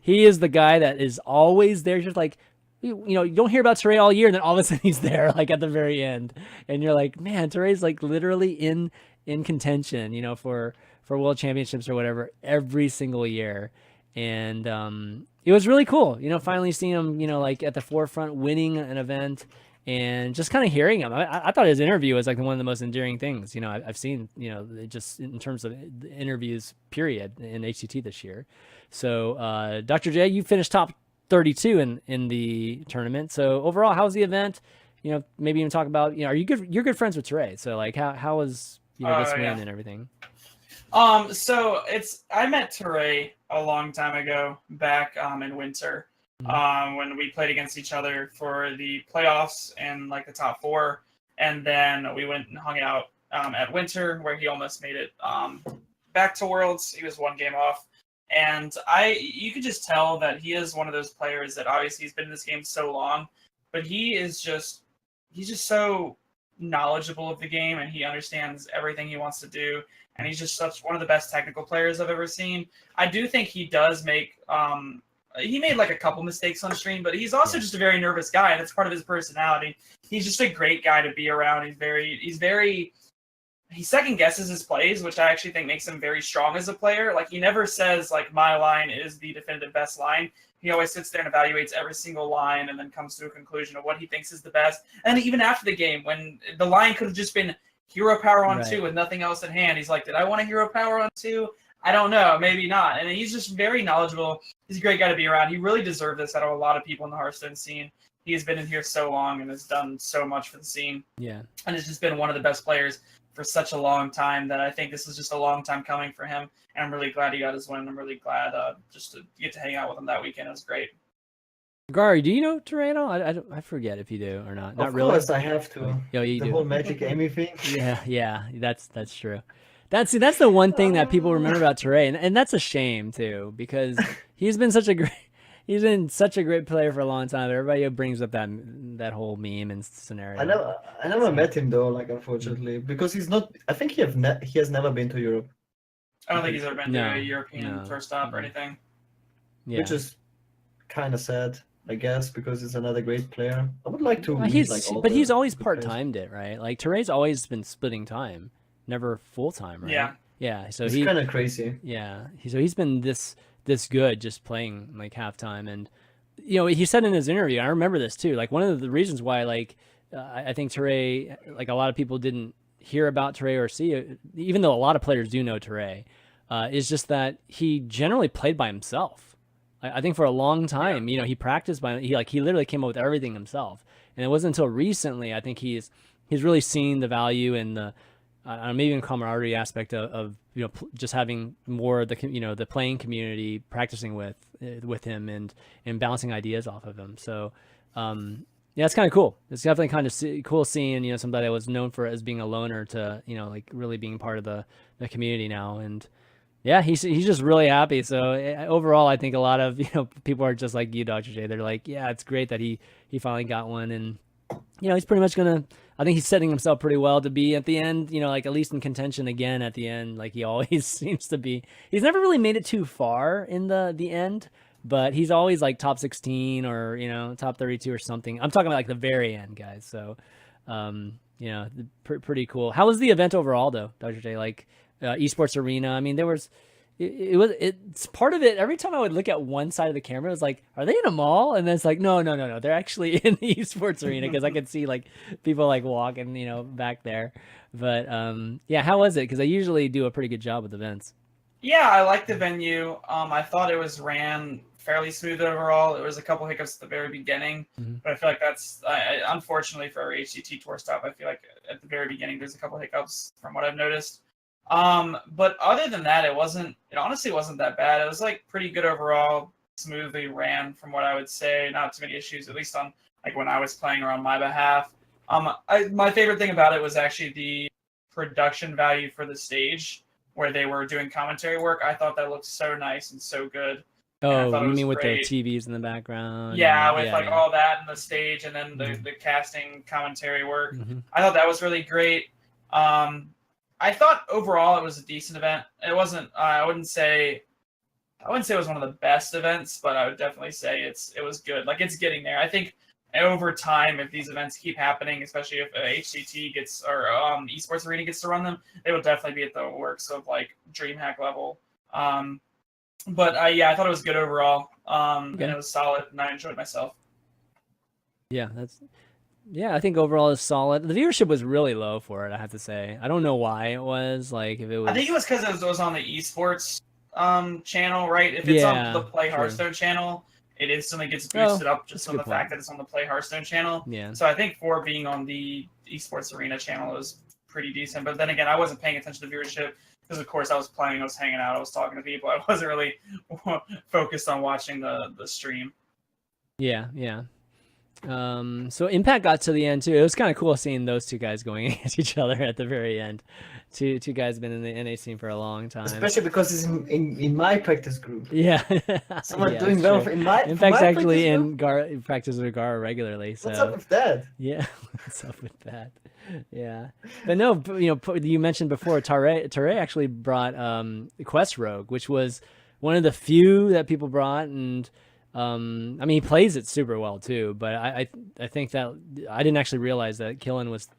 he is the guy that is always there, just like you don't hear about Tarei all year, and then all of a sudden he's there, like at the very end, and you're like, man, Tarei's like literally in contention, for world championships or whatever every single year. And it was really cool, finally seeing him, like at the forefront winning an event and just kind of hearing him. I thought his interview was like one of the most endearing things, I've seen, just in terms of the interviews, period, in HCT this year. So Dr. J, you finished top 32 in the tournament. So overall, how was the event? Maybe even talk about, you're good friends with Tarei. So like, how was, this win and everything? So I met Tarei a long time ago, back in winter, when we played against each other for the playoffs and like the top 4, and then we went and hung out at winter where he almost made it back to Worlds. He was 1 game off, and you could just tell that he is one of those players that obviously he's been in this game so long, but he's just so knowledgeable of the game, and he understands everything he wants to do. And he's just one of the best technical players I've ever seen. I do think he does make he made like a couple mistakes on stream, but he's also just a very nervous guy, and it's part of his personality. He's just a great guy to be around. He second guesses his plays, which I actually think makes him very strong as a player. Like, he never says like my line is the definitive best line. He always sits there and evaluates every single line and then comes to a conclusion of what he thinks is the best. And even after the game, when the line could have just been hero power on 2 with nothing else at hand, he's like, did I want a hero power on 2? I don't know, maybe not. And he's just very knowledgeable. He's a great guy to be around. He really deserved this out of a lot of people in the Hearthstone scene. He has been in here so long and has done so much for the scene. Yeah. And has just been one of the best players for such a long time that I think this is just a long time coming for him. And I'm really glad he got his win. I'm really glad just to get to hang out with him that weekend. It was great. Gary, do you know Tarei at all? I forget if you do or not. Not really. Of course, I have to. You the do. Whole Magic Amy thing. Yeah, that's true. That's the one thing that people remember about Tarei, and that's a shame too, because he's been such a great player for a long time. Everybody brings up that whole meme and scenario. I never met him though, like, unfortunately, because he's not. I think he has never been to Europe. I don't think he's ever been to a European tour stop or anything. Yeah. Which is kind of sad, I guess, because he's another great player. I would like to. But he's always part-timed it, right? Like, Tarei's always been splitting time, never full-time, right? Yeah. So it's kind of crazy. Yeah. So he's been this good just playing like half-time, and he said in his interview, I remember this too. Like, one of the reasons why, like, I think Tarei, like, a lot of people didn't hear about Tarei or see it, even though a lot of players do know Tarei, is just that he generally played by himself. I think for a long time, he practiced he literally came up with everything himself. And it wasn't until recently, I think he's really seen the value and the maybe even camaraderie aspect of just having more of the the playing community practicing with him and bouncing ideas off of him. So yeah, it's kind of cool. It's definitely kind of cool seeing somebody that was known for as being a loner to like really being part of the community now. And yeah, he's just really happy. So overall, I think a lot of people are just like you, Dr. J. They're like, yeah, it's great that he finally got one, and he's pretty much gonna. I think he's setting himself pretty well to be at the end. Like at least in contention again at the end, like he always seems to be. He's never really made it too far in the end, but he's always like top 16 or top 32 or something. I'm talking about like the very end, guys. So, pretty cool. How was the event overall, though, Dr. J? Like. Esports Arena. I mean, it's part of it. Every time I would look at one side of the camera, it was like, are they in a mall? And then it's like, no, they're actually in the Esports Arena, because I could see like people like walking, back there. But yeah, how was it? Because I usually do a pretty good job with events. Yeah, I liked the venue. I thought it ran fairly smooth overall. There was a couple hiccups at the very beginning, but I feel like that's unfortunately for our HCT tour stop. I feel like at the very beginning there's a couple hiccups from what I've noticed. But other than that, it honestly wasn't that bad. It was like pretty good overall, smoothly ran from what I would say, not too many issues, at least on like when I was playing or on my behalf. My favorite thing about it was actually the production value for the stage. where they were doing commentary work. I thought that looked so nice and so good. Oh, you mean with the TVs in the background? Yeah, with like all that and the stage, and then the casting commentary work. I thought that was really great. I thought overall it was a decent event. It wasn't. I wouldn't say it was one of the best events, but I would definitely say it was good. Like, it's getting there. I think over time, if these events keep happening, especially if HCT gets or Esports Arena gets to run them, they will definitely be at the works of like DreamHack level. But yeah, I thought it was good overall, and it was solid, and I enjoyed myself. Yeah, I think overall it's solid. The viewership was really low for it, I have to say. I don't know why it was. Like, if it was, I think it was because it was on the esports channel, right? If it's on the Play Hearthstone channel, it instantly gets boosted up just on the fact that it's on the Play Hearthstone channel. Yeah. So I think for being on the Esports Arena channel is pretty decent. But then again, I wasn't paying attention to viewership because, of course, I was playing, I was hanging out, I was talking to people. I wasn't really focused on watching the stream. Yeah. So Impact got to the end too. It was kind of cool seeing those two guys going against each other at the very end. Two guys been in the NA scene for a long time. Especially because it's in my practice group. Yeah. Someone doing well in my Impact's actually in Gaara, practice with Gaara regularly. So what's up with that? Yeah, what's up with that? Yeah, but no, you mentioned before Tarei actually brought Quest Rogue, which was one of the few that people brought, and I mean, he plays it super well too. But I think that I didn't actually realize that Killen was.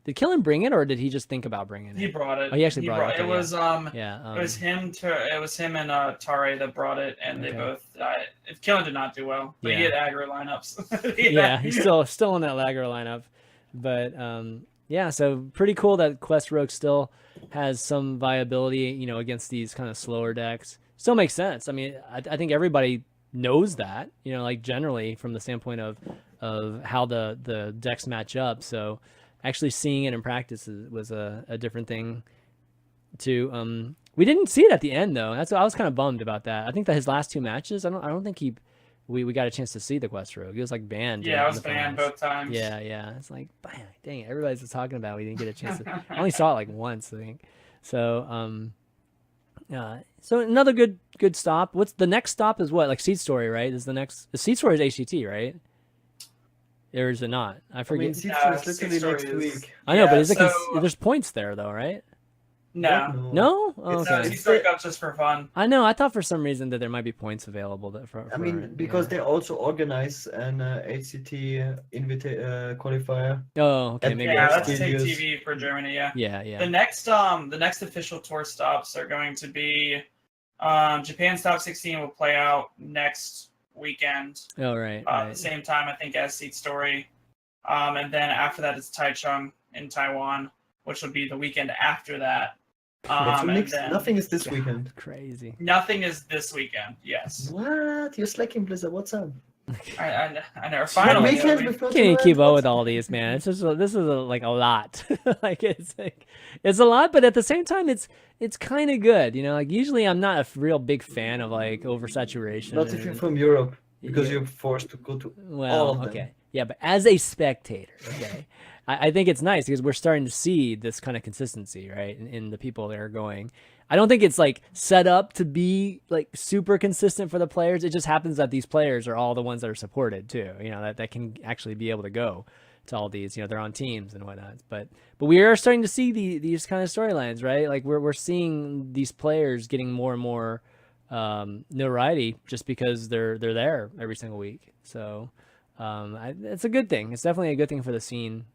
Did Killen bring it, or did he just think about bringing it? He brought it. Oh, he actually brought it. It was it was him and Tarei that brought it, and they both. Killen did not do well, but he had aggro lineups. He's still in that aggro lineup, but so pretty cool that Quest Rogue still has some viability, against these kind of slower decks. Still makes sense. I mean, I think everybody knows that, like generally from the standpoint of how the decks match up. So actually seeing it in practice was a different thing too. We didn't see it at the end though. I was kind of bummed about that. I think that his last two matches, I don't think we got a chance to see the Quest Rogue. He was like banned. Yeah, I was banned both times. Yeah. It's like, dang it, everybody's just talking about it. We didn't get a chance to. I only saw it like once, I think. So so another good stop. What's the next stop? Is what, like Seed Story, right? The Seed Story is HCT, right? Or is it not? I forget. I mean, Seed Story is literally next week. I know, but is it there's points there though, right? No. Oh, okay. Seed Story Cup's just for fun. I know. I thought for some reason that there might be points available. Because they also organize an HCT qualifier. Oh, okay. Maybe that's TV for Germany. Yeah. The next official tour stops are going to be Japan's top 16 will play out next weekend. Oh, right. At the same time, I think, as Seed Story. And then after that, it's Taichung in Taiwan, which will be the weekend after that. Nothing is this weekend. Crazy. Nothing is this weekend. Yes. What? You're slacking, Blizzard. What's up? I never finally. Can't keep up with all these, man. This is like a lot. Like it's a lot, but at the same time, it's kind of good. Like usually I'm not a real big fan of like oversaturation. Not if you're from Europe, because you're forced to go to all of them. Okay. Yeah, but as a spectator, okay. I think it's nice because we're starting to see this kind of consistency, right, in the people that are going. I don't think it's like set up to be like super consistent for the players. It just happens that these players are all the ones that are supported too. That can actually be able to go to all these. They're on teams and whatnot. But we are starting to see these kind of storylines, right? Like we're seeing these players getting more and more notoriety just because they're there every single week. So it's a good thing. It's definitely a good thing for the scene.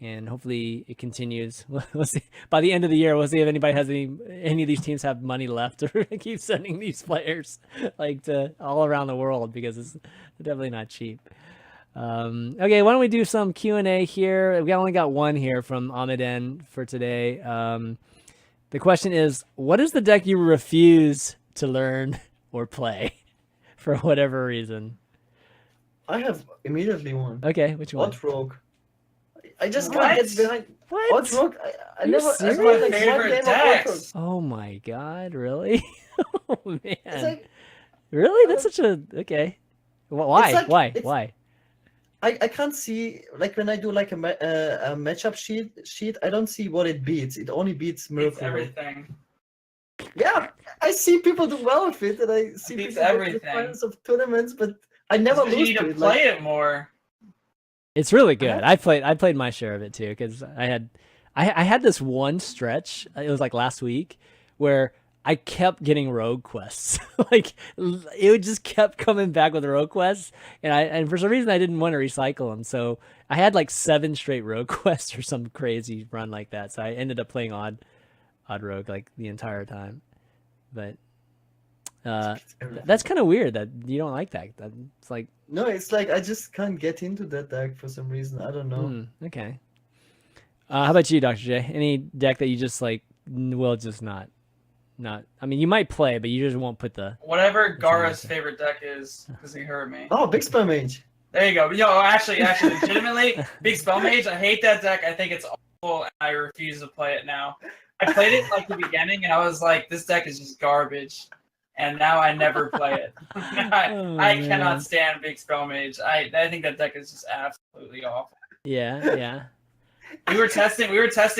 And hopefully it continues. We'll see. By the end of the year, we'll see if anybody has any of these teams have money left to keep sending these players like to all around the world, because it's definitely not cheap. Okay, why don't we do some Q&A here? We only got one here from Ahmeden for today. The question is, what is the deck you refuse to learn or play for whatever reason? I have immediately one. Okay, which one? Rogue. I just can't get behind. What? Rogue. I never. Serious? I like favorite decks. Oh my god, really? Oh man. Like, really? That's such a okay. Why? Like, Why? I can't see, like when I do like a matchup sheet. I don't see what it beats. It only beats Miracle. It's everything. Yeah, I see people do well with it, and I see Beats people go to the everything. finals of tournaments, but I never You lose need to to it. play it more. It's really good. had- I played my share of it too because I had this one stretch. It was like last week where I kept getting rogue quests. Like it just kept coming back with rogue quests, and for some reason I didn't want to recycle them. So I had like 7 straight rogue quests or some crazy run like that. So I ended up playing odd rogue like the entire time. But that's kind of weird that you don't like that. It's like No, it's like I just can't get into that deck for some reason. I don't know. okay. How about you, Dr. J? Any deck that you just like will just not? I mean, you might play, but you just won't put the. Whatever Gaara's amazing. favorite deck is, because he heard me. Oh, Big Spell Mage. There you go. Yo, actually, legitimately, Big Spell Mage. I hate that deck. I think it's awful, and I refuse to play it now. I played it like the beginning, and I was like, this deck is just garbage. And now I never play it. I cannot stand Big Spell Mage. I think that deck is just absolutely awful. Yeah. We were testing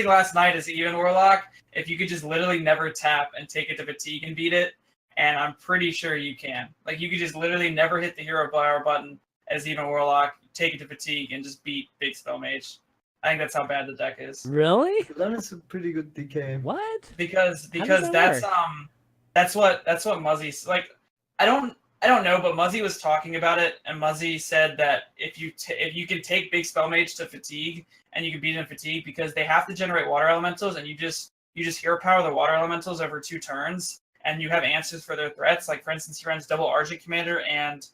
last night as Even Warlock if you could just literally never tap and take it to fatigue and beat it, and I'm pretty sure you can. Like you could just literally never hit the hero power button as Even Warlock, take it to fatigue, and just beat Big Spell Mage. I think that's how bad the deck is. Really? That is a pretty good DK. What? Because that that's what Muzzy's like. I don't know, but Muzzy was talking about it, and Muzzy said that if you can take Big Spell Mage to fatigue and you can beat it in fatigue because they have to generate water elementals, and you just hero power the water elementals over 2 turns, and you have answers for their threats. Like for instance, he runs double Argent Commander and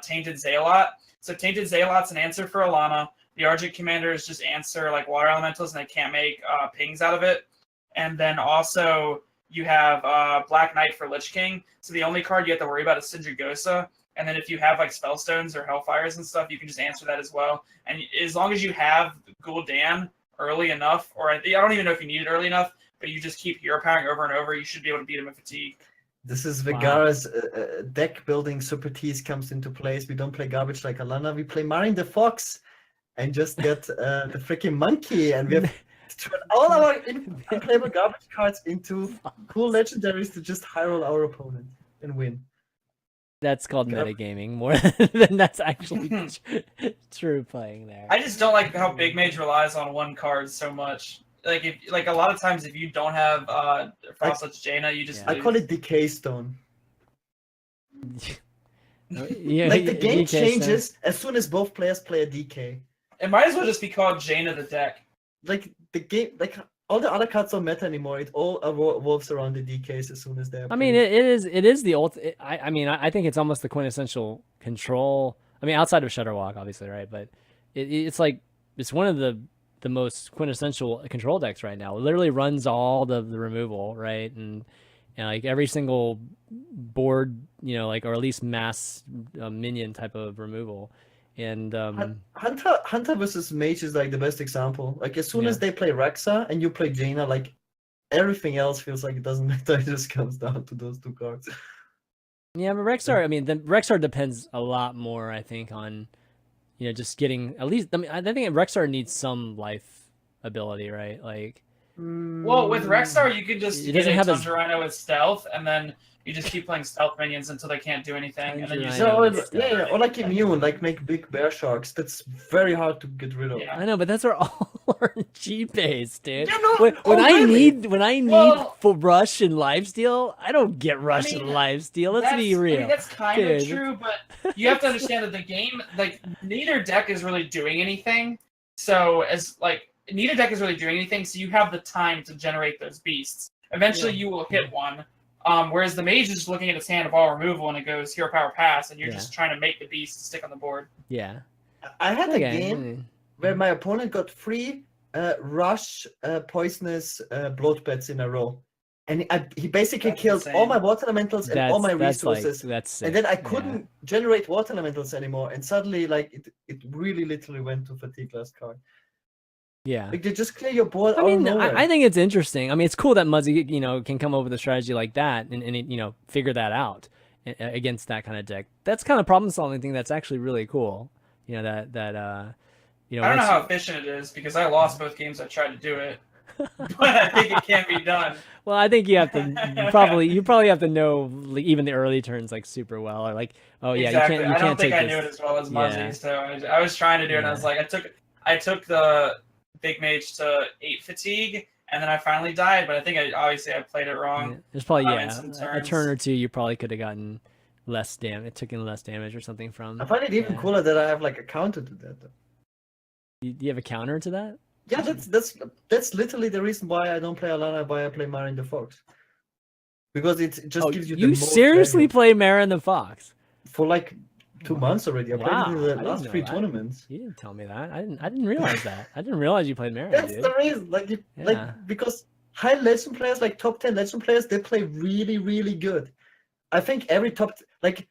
Tainted Zealot. So Tainted Zealot's an answer for Alana. The Argent Commanders just answer like water elementals, and they can't make pings out of it. And then also you have Black Knight for Lich King. So the only card you have to worry about is Sindragosa. And then if you have like Spellstones or Hellfires and stuff, you can just answer that as well. And as long as you have Gul'dan early enough, or I don't even know if you need it early enough, but you just keep hero powering over and over, you should be able to beat him in fatigue. This is where Gaara's deck building super tease comes into place. We don't play garbage like Alana. We play Marine the Fox and just get the freaking monkey, and we have to turn all our unplayable garbage cards into cool legendaries to just high roll our opponent and win. That's called metagaming more than that's actually true playing there. I just don't like how Big Mage relies on one card so much. Like a lot of times, if you don't have Frostlet's Jaina, you just I call it Decay Stone. Yeah, Like the game DK changes stuff. as soon as both players play a DK. It might as well just be called Jaina the deck. Like the game, like all the other cards don't matter anymore. It all revolves around the DKs as soon as they're. I mean, it is the ultimate. I mean, I think it's almost the quintessential control. I mean, outside of Shutterwalk, obviously, right? But it's like it's one of the most quintessential control decks right now. It literally runs all the removal, right? And like every single board, like or at least mass minion type of removal. And Hunter versus Mage is like the best example. Like as soon as they play Rexa and you play Jaina, like everything else feels like it doesn't matter. It just comes down to those 2 cards. Yeah, but Rexar, I mean, the Rexar depends a lot more, I think, on just getting at least. I mean, I think Rexar needs some life ability, right? Like, well, with Rexar, you can just get a Tundra Rhino with stealth, and then you just keep playing stealth minions until they can't do anything, and then you or like immune, like make big bear sharks. That's very hard to get rid of. Yeah. I know, but those are all RNG based, dude. Yeah, no, when I really? need full rush and lifesteal, I don't get rush and lifesteal. Let's be real. I mean, that's kind of true, but you have to understand that the game, like neither deck is really doing anything. So neither deck is really doing anything. So you have the time to generate those beasts. Eventually, you will hit one. Whereas the mage is just looking at his hand of all removal and it goes hero power pass, and you're just trying to make the beast stick on the board. Yeah. I had a game where my opponent got 3 rush poisonous blood beds in a row. And he basically killed all my water elementals and all my resources. That's sick. And then I couldn't generate water elementals anymore. And suddenly, like, it really literally went to fatigue last card. Yeah. Like, they just clear your board. I mean, I think it's interesting. I mean, it's cool that Muzzy, can come up with a strategy like that and figure that out against that kind of deck. That's kind of problem solving thing that's actually really cool. I don't know how efficient it is because I lost both games I tried to do it. But I think it can be done. Well, I think you have to you probably have to know like, even the early turns like super well, or like, oh yeah, Exactly. you I don't can't think take I this. knew it as well as Muzzy, Yeah. so I was trying to do it. And I was Yeah. like, I took the big mage to 8 fatigue, and then I finally died. But I think obviously I played it wrong. Yeah. There's probably in some a turns. turn or two you probably could have gotten less damage, taken less damage or something from. I find it even yeah. cooler that I have like a counter to that. Though. Do you have a counter to that? Yeah, that's literally the reason why I don't play Alana, why I play Marin the Fox. Because it just gives you the most seriously value. play Mara the Fox For like 2 months already. I played it in the I didn't last know 3 that. tournaments. You didn't tell me that. I didn't realize that. I didn't realize you played Mara. That's dude. the reason. Like Yeah. because high legend players, like top 10 legend players, they play really, really good. I think every like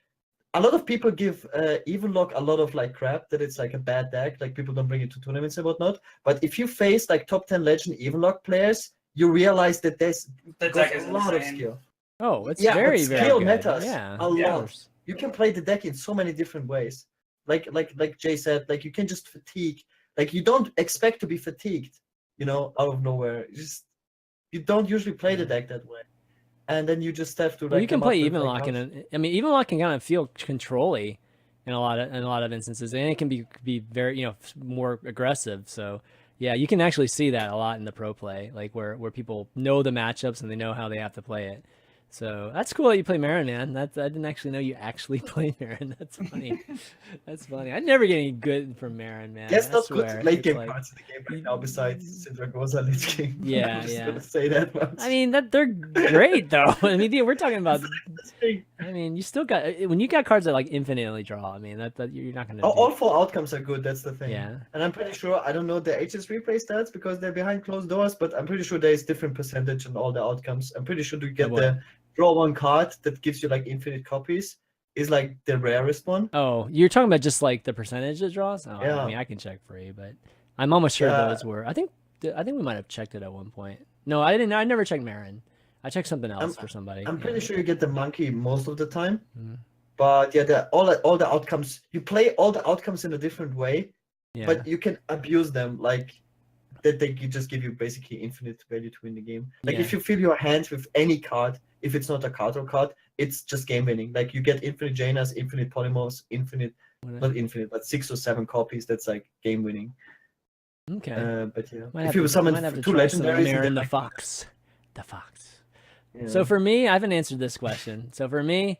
a lot of people give Evenlock a lot of like crap that it's like a bad deck, like people don't bring it to tournaments and whatnot. But if you face like top 10 legend Evenlock players, you realize that there's The deck is a lot of insane. skill. Oh, it's Yeah, very but very skill good. matters Yeah, a of lot. course. You can play the deck in so many different ways. Like Jay said, like you can just fatigue. Like you don't expect to be fatigued, out of nowhere. You don't usually play the deck that way. And then you just have to like. Well, you can play even Evenlock Evenlock can kind of feel control-y in a lot of instances, and it can be very more aggressive. So yeah, you can actually see that a lot in the pro play, like where people know the matchups and they know how they have to play it. So that's cool that you play Marin, man. I didn't actually know you actually play Marin. That's funny. That's funny. I never get any good from Marin, man. There's not swear. good late game like, cards in the game right now besides Syndragosa late game. Yeah, I'm just yeah. gonna say that much. I mean they're great though. I mean we're talking about. I mean you still got when you got cards that like infinitely draw. I mean that you're not gonna. All 4 outcomes are good. That's the thing. Yeah. And I'm pretty sure I don't know the HS replay stats because they're behind closed doors, but I'm pretty sure there is different percentage on all the outcomes. I'm pretty sure to get the draw 1 card that gives you like infinite copies is like the rarest one. Oh, you're talking about just like the percentage it draws? Oh, Yeah. I mean, I can check for you, but I'm almost sure those were. I think we might have checked it at one point. No, I didn't. I never checked Marin. I checked something else for somebody. I'm pretty sure you get the monkey most of the time. Mhm. But yeah, all the outcomes. You play all the outcomes in a different way, Yeah. but you can abuse them like that. They just give you basically infinite value to win the game. Like if you fill your hands with any card, if it's not a card, it's just game winning. Like you get infinite Janas, infinite Polymorphs, not infinite, but 6 or 7 copies. That's like game winning. Okay. But yeah, if you summon 2 legendaries, Marin the Fox. Yeah. So for me, I haven't answered this question. So for me,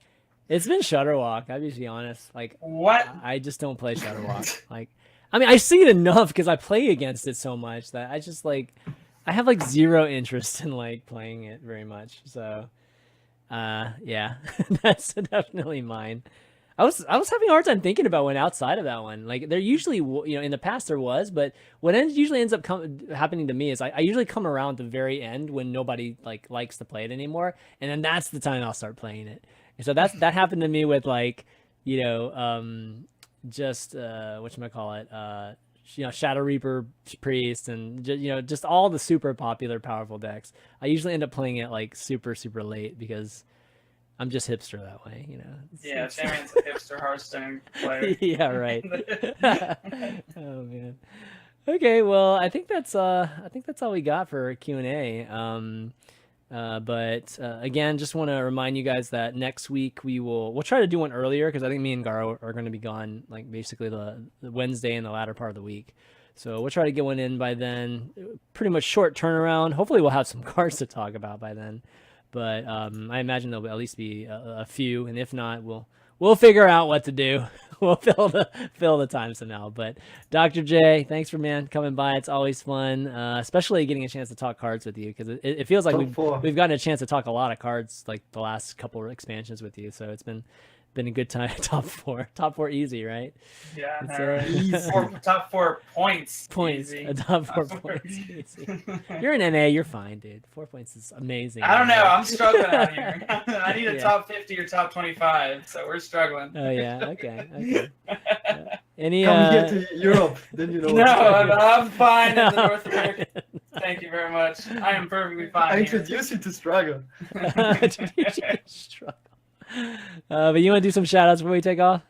it's been Shutterwalk. I'll just be honest. Like what? I just don't play Shutterwalk. Like, I mean, I see it enough because I play against it so much that I just like, I have like zero interest in like playing it very much. So, yeah, that's definitely mine. I was having a hard time thinking about one outside of that one. Like there usually, in the past there was, but what usually ends up happening to me is I usually come around at the very end when nobody like likes to play it anymore, and then that's the time I'll start playing it. And so that happened to me with like, just whatchamacallit, Shadow Reaper Priest and just all the super popular powerful decks. I usually end up playing it like super super late because I'm just hipster that way, Yeah, Chanman's a hipster Hearthstone player. Yeah, right. Oh man. Okay, well, I think that's all we got for Q&A. But again, just want to remind you guys that next week we'll try to do one earlier because I think me and Gaara are going to be gone like basically the Wednesday and the latter part of the week. So we'll try to get one in by then. Pretty much short turnaround. Hopefully we'll have some cards to talk about by then. But I imagine there'll at least be a few, and if not, we'll figure out what to do. We'll fill the time somehow. But Dr. J, thanks for coming by. It's always fun, especially getting a chance to talk cards with you because it feels like we've gotten a chance to talk a lot of cards like the last couple of expansions with you. So it's been a good time. Top four easy, right? Yeah, easy. Top 4 points. Easy. Top 4 points. Easy. You're an NA. You're fine, dude. 4 points is amazing. I don't know. I'm struggling out here. I need a top 50 or top 25, so we're struggling. Oh yeah. Okay. Any come here to Europe, then you know. No, I'm fine in the North America. Thank you very much. I am perfectly fine. I introduced you to struggle. Struggle. But you want to do some shout outs before we take off?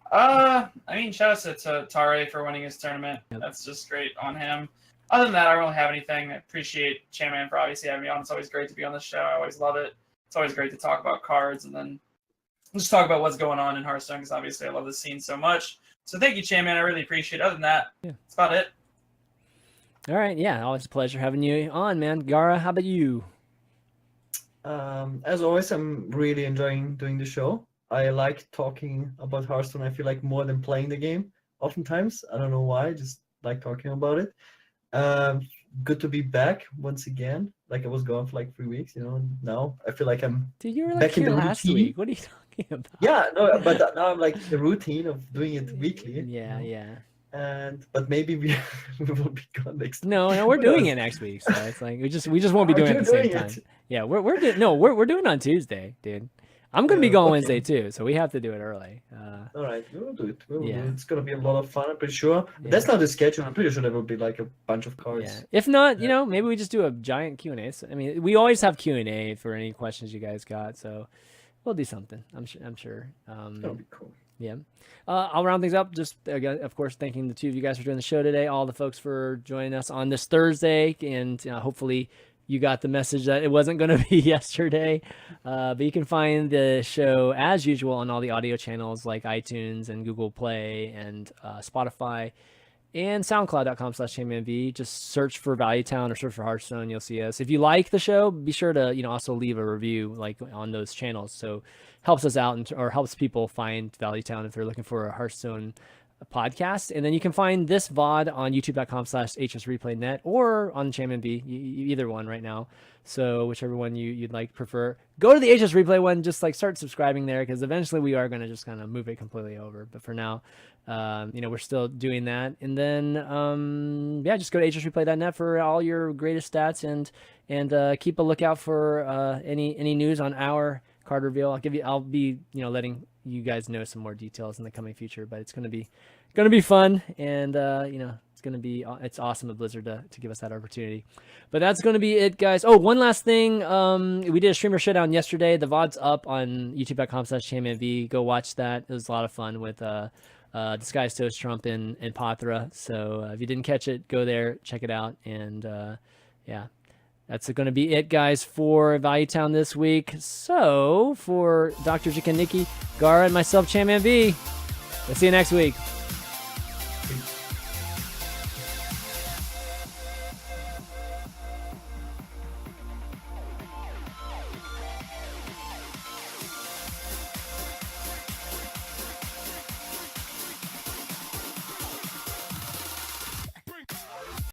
I mean, shout outs to Tarei for winning his tournament. Yep. That's just great on him. Other than that, I don't really have anything. I appreciate Chanman for obviously having me on. It's always great to be on the show. I always love it. It's always great to talk about cards and then just talk about what's going on in Hearthstone because obviously I love the scene so much. So thank you, Chanman. I really appreciate it. Other than that, that's about it. All right. Yeah, always a pleasure having you on, man. Gaara, how about you? As always, I'm really enjoying doing the show. I like talking about Hearthstone. I feel like more than playing the game. Oftentimes, I don't know why. I just like talking about it. Good to be back once again. Like I was gone for like 3 weeks. Now I feel like I'm Dude, you were like back in here the last routine. week. What are you talking about? Yeah, no, but now I'm like the routine of doing it weekly. Yeah, yeah. But maybe we will be gone next. No, we're doing it next week. So it's like we just won't be doing it at the same time. Yeah, we're doing it on Tuesday, dude. I'm gonna be going Wednesday too, so we have to do it early. All right, we will do it. We will Yeah. do it. It's gonna be a lot of fun. I'm pretty sure. Yeah. That's not the schedule. I'm pretty sure there will be like a bunch of cards. Yeah. If not, maybe we just do a giant Q&A. So, I mean, we always have Q&A for any questions you guys got, so we'll do something. I'm sure. That'll be cool. Yeah. I'll round things up. Just again, of course, thanking the two of you guys for doing the show today. All the folks for joining us on this Thursday, and hopefully you got the message that it wasn't going to be yesterday. But you can find the show as usual on all the audio channels like iTunes and Google Play and Spotify and SoundCloud.com/ChanmanV. Just search for Valuetown or search for Hearthstone. You'll see us. If you like the show, be sure to also leave a review like on those channels. So helps us out or helps people find Valuetown if they're looking for a Hearthstone podcast. And then you can find this VOD on youtube.com/HSReplayNet or on ChanmanV, either one right now. So whichever one you'd like prefer, go to the HS Replay one, just like start subscribing there because eventually we are going to just kind of move it completely over. But for now, we're still doing that. And then, just go to hsreplay.net for all your greatest stats and keep a lookout for any news on our card reveal. I'll be letting you guys know some more details in the coming future, but it's gonna be fun, and it's awesome of Blizzard to give us that opportunity. But that's gonna be it, guys. Oh, one last thing, we did a streamer showdown yesterday. The VOD's up on youtube.com/ChanmanV. Go watch that. It was a lot of fun with Disguised Toast Trump and Pathra. So if you didn't catch it, go there, check it out, and that's going to be it, guys, for Valuetown this week. So, for DrJikininki, Gaara, and myself, ChanmanV, we'll see you next week.